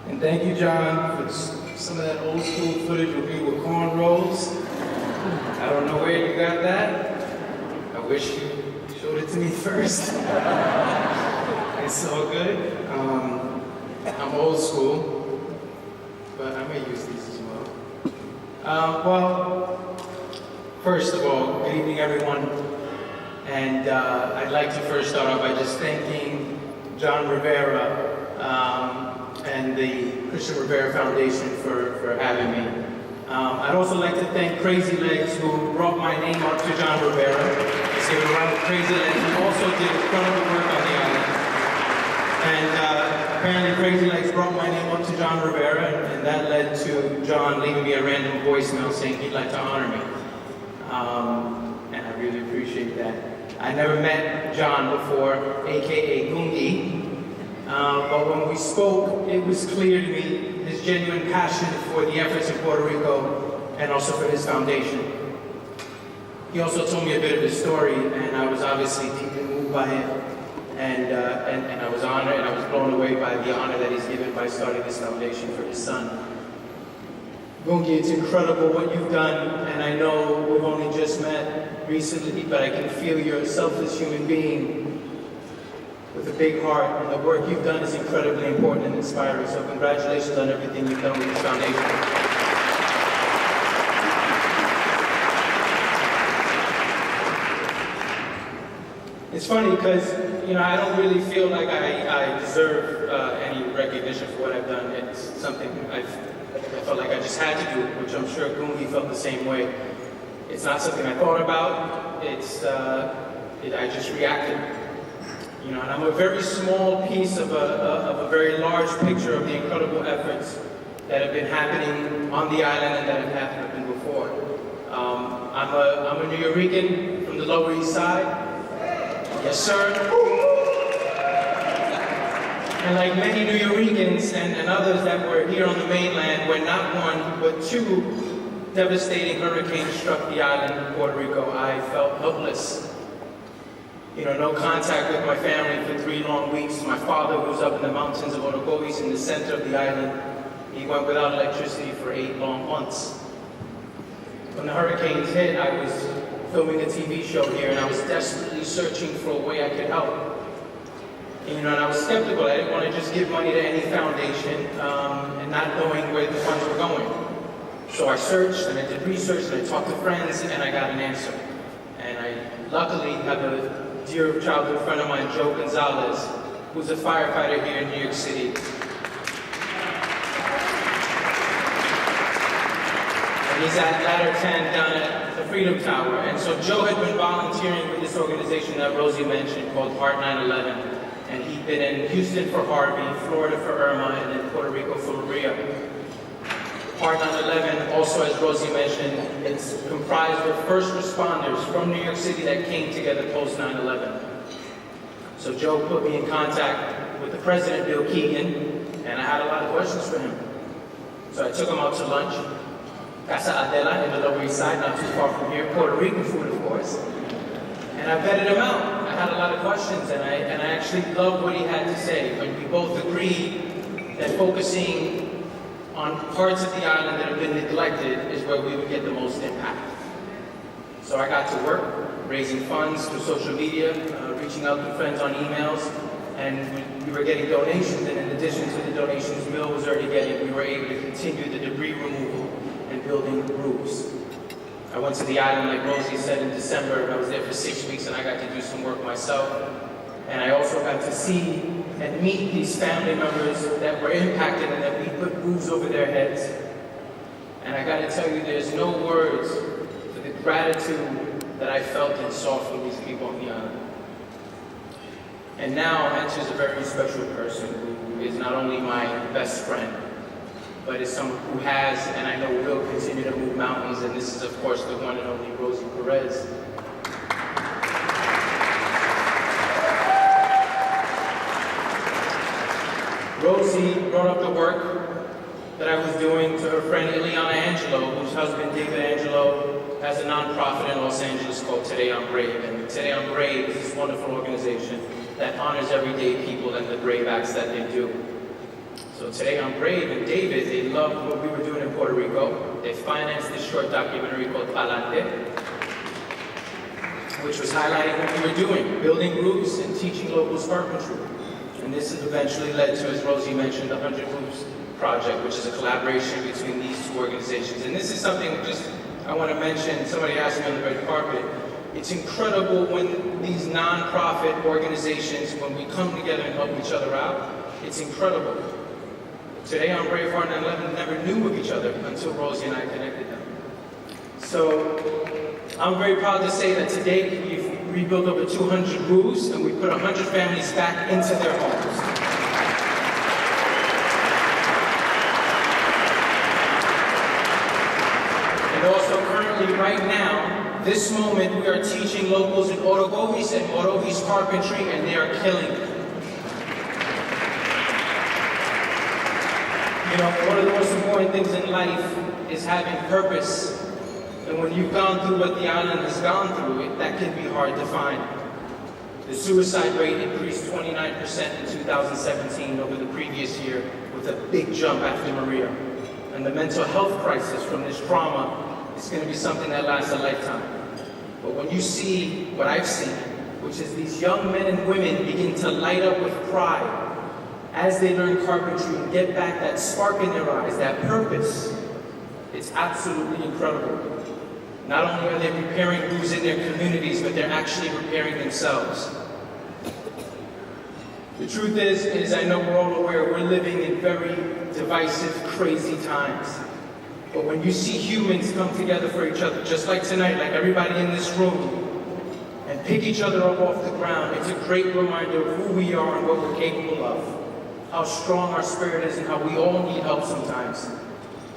And thank you, John, for some of that old school footage of me with cornrows. I don't know where you got that. I wish you showed it to me first. It's all good. I'm old school, but I may use these as well. First of all, good evening, everyone. And I'd like to first start off by just thanking John Rivera and the Cristian Rivera Foundation for having me. I'd also like to thank Crazy Legs, who brought my name up to John Rivera. Let's give it a round of Crazy Legs, who also did incredible work on the island. And apparently Crazy Legs brought my name up to John Rivera, and that led to John leaving me a random voicemail saying he'd like to honor me. And I really appreciate that. I never met John before, AKA Gungie, but when we spoke, it was clear to me his genuine passion for the efforts in Puerto Rico and also for his foundation. He also told me a bit of his story, and I was obviously deeply moved by him. And I was honored, and I was blown away by the honor that he's given by starting this foundation for his son. Gungie, it's incredible what you've done, and I know we've only just met recently, but I can feel you're a selfless human being with a big heart, and the work you've done is incredibly important and inspiring, so congratulations on everything you've done with this foundation. It's funny because, I don't really feel like I deserve any recognition for what I've done. It's something I felt like I just had to do, which I'm sure Gungie felt the same way. It's not something I thought about. I just reacted. And I'm a very small piece of a very large picture of the incredible efforts that have been happening on the island and that have happened before. I'm a New Yorican from the Lower East Side. Yes, sir. And like many New Yorkers and others that were here on the mainland, when not one, but two devastating hurricanes struck the island of Puerto Rico, I felt helpless. No contact with my family for 3 long weeks. My father, who was up in the mountains of Orocovis in the center of the island, he went without electricity for 8 long months. When the hurricanes hit, I was filming a TV show here, and I was desperately searching for a way I could help. And I was skeptical. I didn't want to just give money to any foundation and not knowing where the funds were going. So I searched, and I did research, and I talked to friends, and I got an answer. And I luckily have a dear childhood friend of mine, Joe Gonzalez, who's a firefighter here in New York City. And he's at Ladder 10 down at the Freedom Tower. And so Joe had been volunteering with this organization that Rosie mentioned called Heart 9/11. And he'd been in Houston for Harvey, Florida for Irma, and then Puerto Rico for Maria. Heart 9/11, also as Rosie mentioned, it's comprised of first responders from New York City that came together post 9/11. So Joe put me in contact with the president, Bill Keegan, and I had a lot of questions for him. So I took him out to lunch. Casa Adela in the Lower East Side, not too far from here, Puerto Rican food, of course. And I vetted him out. I had a lot of questions, and I actually loved what he had to say. When we both agreed that focusing on parts of the island that have been neglected is where we would get the most impact. So I got to work, raising funds through social media, reaching out to friends on emails, and we were getting donations, and in addition to the donations Bill was already getting, we were able to continue the debris removal and building roofs. I went to the island, like Rosie said, in December. I was there for 6 weeks, and I got to do some work myself. And I also got to see and meet these family members that were impacted and that we put roofs over their heads. And I got to tell you, there's no words for the gratitude that I felt and saw from these people on the island. And now enters a very special person who is not only my best friend, but is someone who has, and I know will continue to move mountains, and this is of course the one and only Rosie Perez. Rosie brought up the work that I was doing to her friend Ileana Angelo, whose husband David Angelo has a nonprofit in Los Angeles called Today I'm Brave. And Today I'm Brave is this wonderful organization that honors everyday people and the brave acts that they do. So Today I'm Brave and David, they loved what we were doing in Puerto Rico. They financed this short documentary called Pa'lante, which was highlighting what we were doing, building roofs and teaching locals carpentry. And this eventually led to, as Rosie mentioned, the 100 Roofs Project, which is a collaboration between these two organizations. And this is something I want to mention, somebody asked me on the red carpet, it's incredible when these non-profit organizations, when we come together and help each other out, it's incredible. Today on Braveheart 9/11, never knew of each other until Rosie and I connected them. So I'm very proud to say that today we've rebuilt over 200 roofs and we put 100 families back into their homes. And also currently right now, this moment we are teaching locals in Orogovis and Morovis carpentry, and they are killing it. You know, one of the most important things in life is having purpose. And when you've gone through what the island has gone through, that can be hard to find. The suicide rate increased 29% in 2017 over the previous year, with a big jump after Maria. And the mental health crisis from this trauma is going to be something that lasts a lifetime. But when you see what I've seen, which is these young men and women begin to light up with pride as they learn carpentry and get back that spark in their eyes, that purpose, it's absolutely incredible. Not only are they repairing roofs in their communities, but they're actually repairing themselves. The truth is I know we're all aware, we're living in very divisive, crazy times. But when you see humans come together for each other, just like tonight, like everybody in this room, and pick each other up off the ground, it's a great reminder of who we are and what we're capable of, how strong our spirit is and how we all need help sometimes.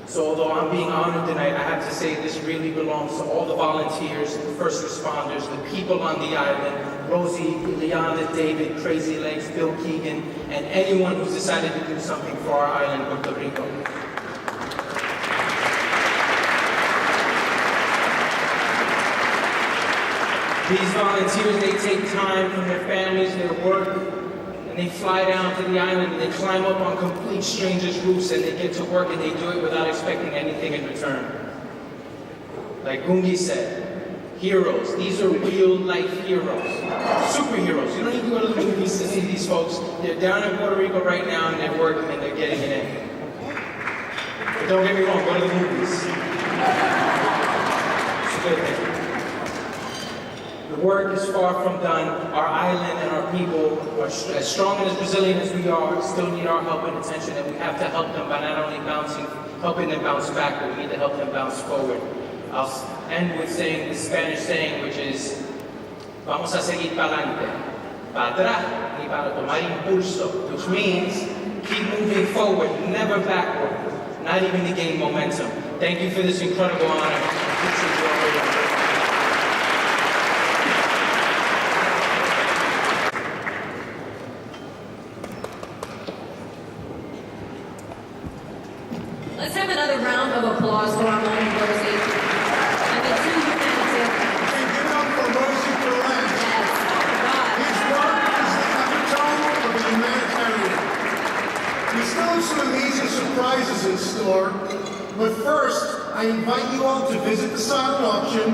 So although I'm being honored tonight, I have to say this really belongs to all the volunteers, the first responders, the people on the island, Rosie, Liana, David, Crazy Legs, Bill Keegan, and anyone who's decided to do something for our island, Puerto Rico. These volunteers, they take time from their families, their work, and they fly down to the island and they climb up on complete strangers' roofs and they get to work and they do it without expecting anything in return. Like Gungie said, heroes. These are real-life heroes. Superheroes. You don't need to go to the movies to see these folks. They're down in Puerto Rico right now and they're working and they're getting it in. But don't get me wrong, go to the movies. It's a good thing. The work is far from done. Our island and our people, are as strong and as resilient as we are, still need our help and attention, and we have to help them by not only helping them bounce back, but we need to help them bounce forward. I'll end with saying the Spanish saying, which is, vamos a seguir para adelante, para atrás y para tomar impulso, which means keep moving forward, never backward, not even to gain momentum. Thank you for this incredible honor. Let's have another round of applause for Ramon and Rosie. And the two humanity. And give it up for Rosie Berlin. Yes. His work is the epitome of a humanitarian. We still have some amazing surprises in store, but first, I invite you all to visit the silent auction.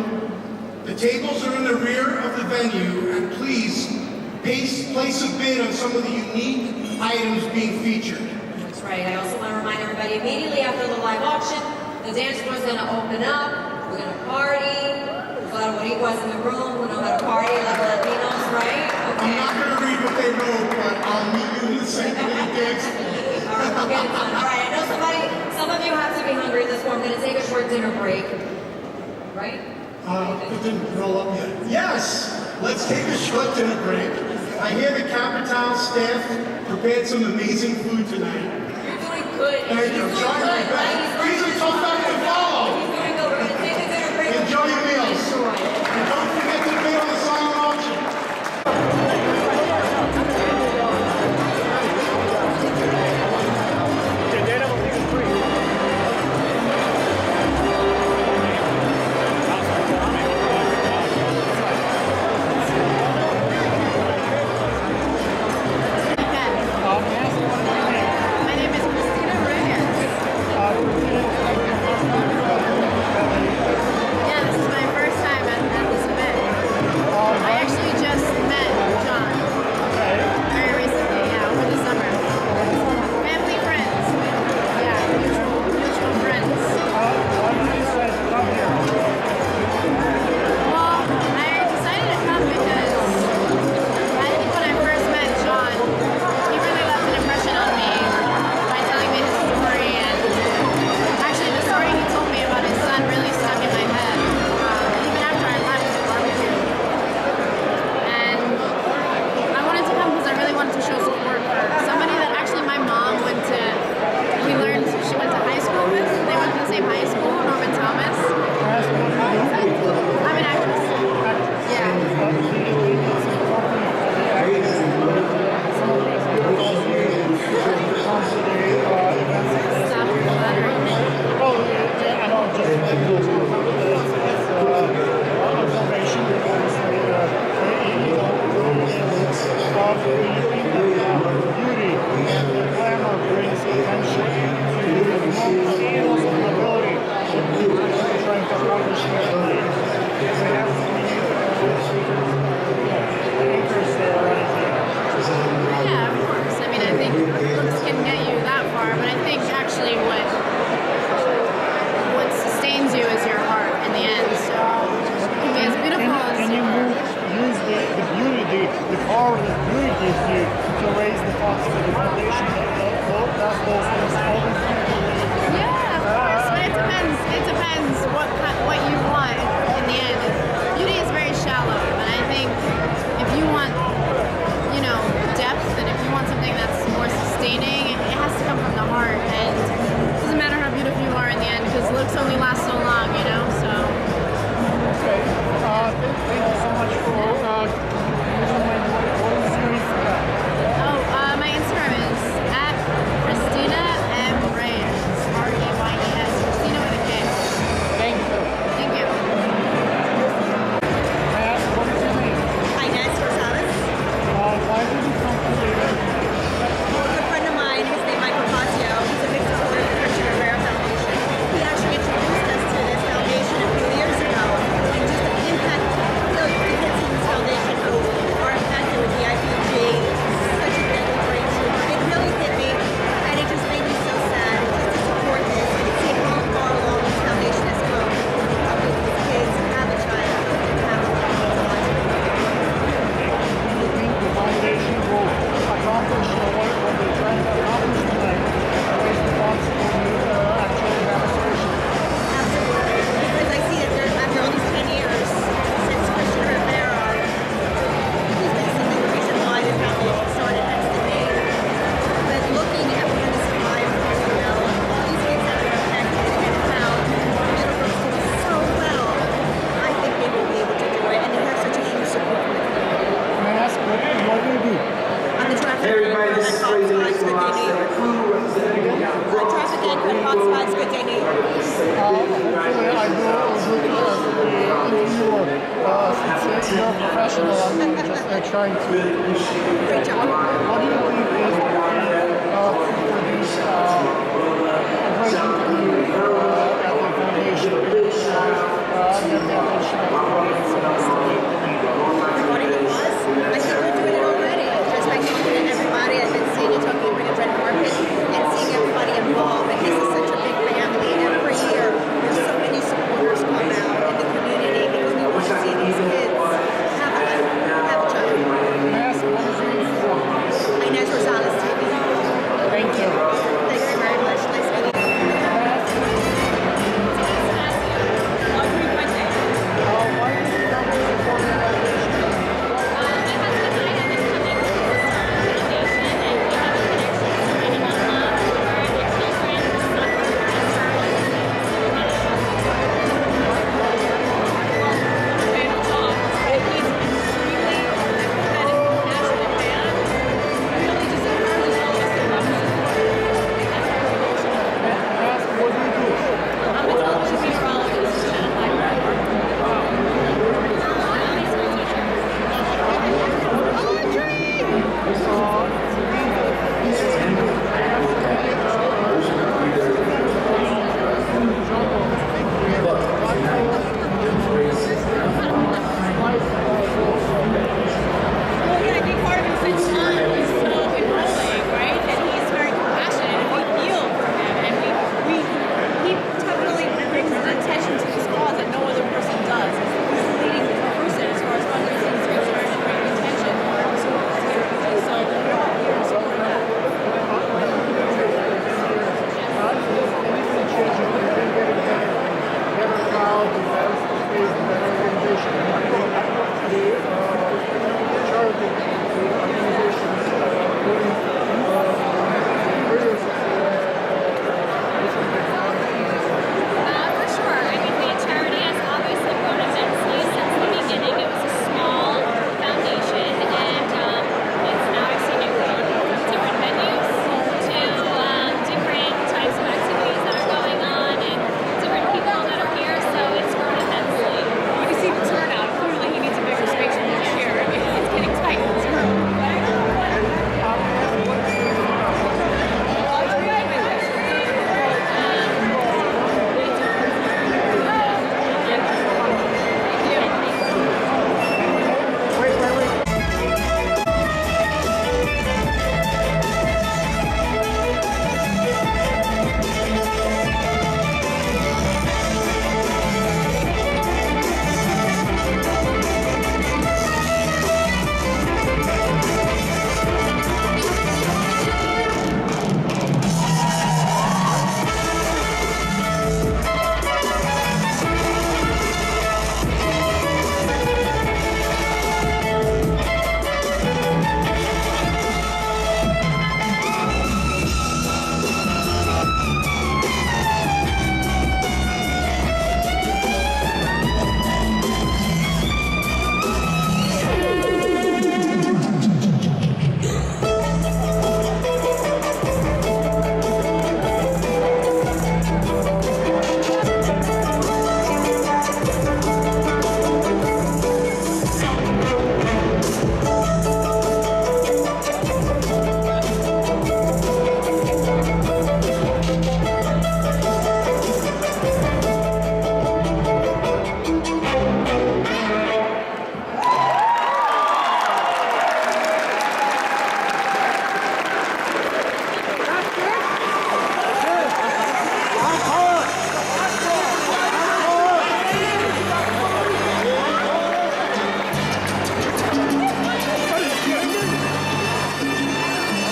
The tables are in the rear of the venue, and please place a bid on some of the unique items being featured. That's right. I also want to remind everybody immediately after the live auction, the dance floor is going to open up. We're going to party. There's a lot of Rodriquez in the room who know how to party, a lot of Latinos, right? Okay. I'm not going to read what they wrote, but I'll meet you in the second dance floor. All right, we'll get it done. All right, I know some of you have to be hungry at this point. I'm going to take a short dinner break. Right? It didn't roll up yet. Yes! Let's take a short dinner break. I hear the Capitale staff prepared some amazing food tonight. You're doing good. Thank you. Trying my best. These are tough acts to follow. He's doing good. We're going to take a dinner break. Enjoy your meals. And don't forget to bid on the silent auction. My name is Cristian Rivera. both these all these people? Yeah, of course, but it depends. It depends what you want in the end. Beauty is very shallow, and I think if you want, you know, depth, and if you want something that's more sustaining, it has to come from the heart. And it doesn't matter how beautiful you are in the end, because looks only last so long, you know. So. Okay. Thank you so much for using my voice. What is your Instagram? Oh, my Instagram is @Christina M. Reyes. R-E-Y-E-S. Christina with a K. Thank you. Thank you. I asked, what is your name? Inez Rosales. Why did you come to David? A good friend of mine, his name Michael Fazio, he's a big supporter of the Cristian Rivera Foundation. He actually introduced us to this foundation a few years ago, and just the impact the kids in this foundation who are impacted with DIPG, such a deadly brain tumor. It really hit me, and it just made me so sad just to support this and see how far along this foundation has come in helping these kids have a child and have a life. Do you think the foundation will accomplish what they're trying to accomplish tonight? Raise the funds for you to actually have a solution? Absolutely, because I see that after all these 10 years since Cristian Rivera, he's basically the reason why the foundation started, hence the name. But looking at one of the survivors, you know, all these kids that are affected and how Middlebrooks doing so well, I think they will be able to do it, and they have such a huge support from the community. Can I ask, what do you do? I'm the traffic anchor at Fox 5's Good Day Neighbors. Traffic anchor at Fox 5's Good Day Neighbors. Hopefully I will interviewer. Since you're a professional, I'm just trying to... Great job. What do you think is the produce a great interview at the foundation? Regarding the buzz, I think we're doing it already. Just by talking to everybody, I've been seeing you talking about red carpet and seeing everybody involved. And this is such a big family. Every year, there's so many supporters come out in the community because we want to see these kids have a life, have a child. Can I ask, what is your name? Inez Rosales TV. Thank you.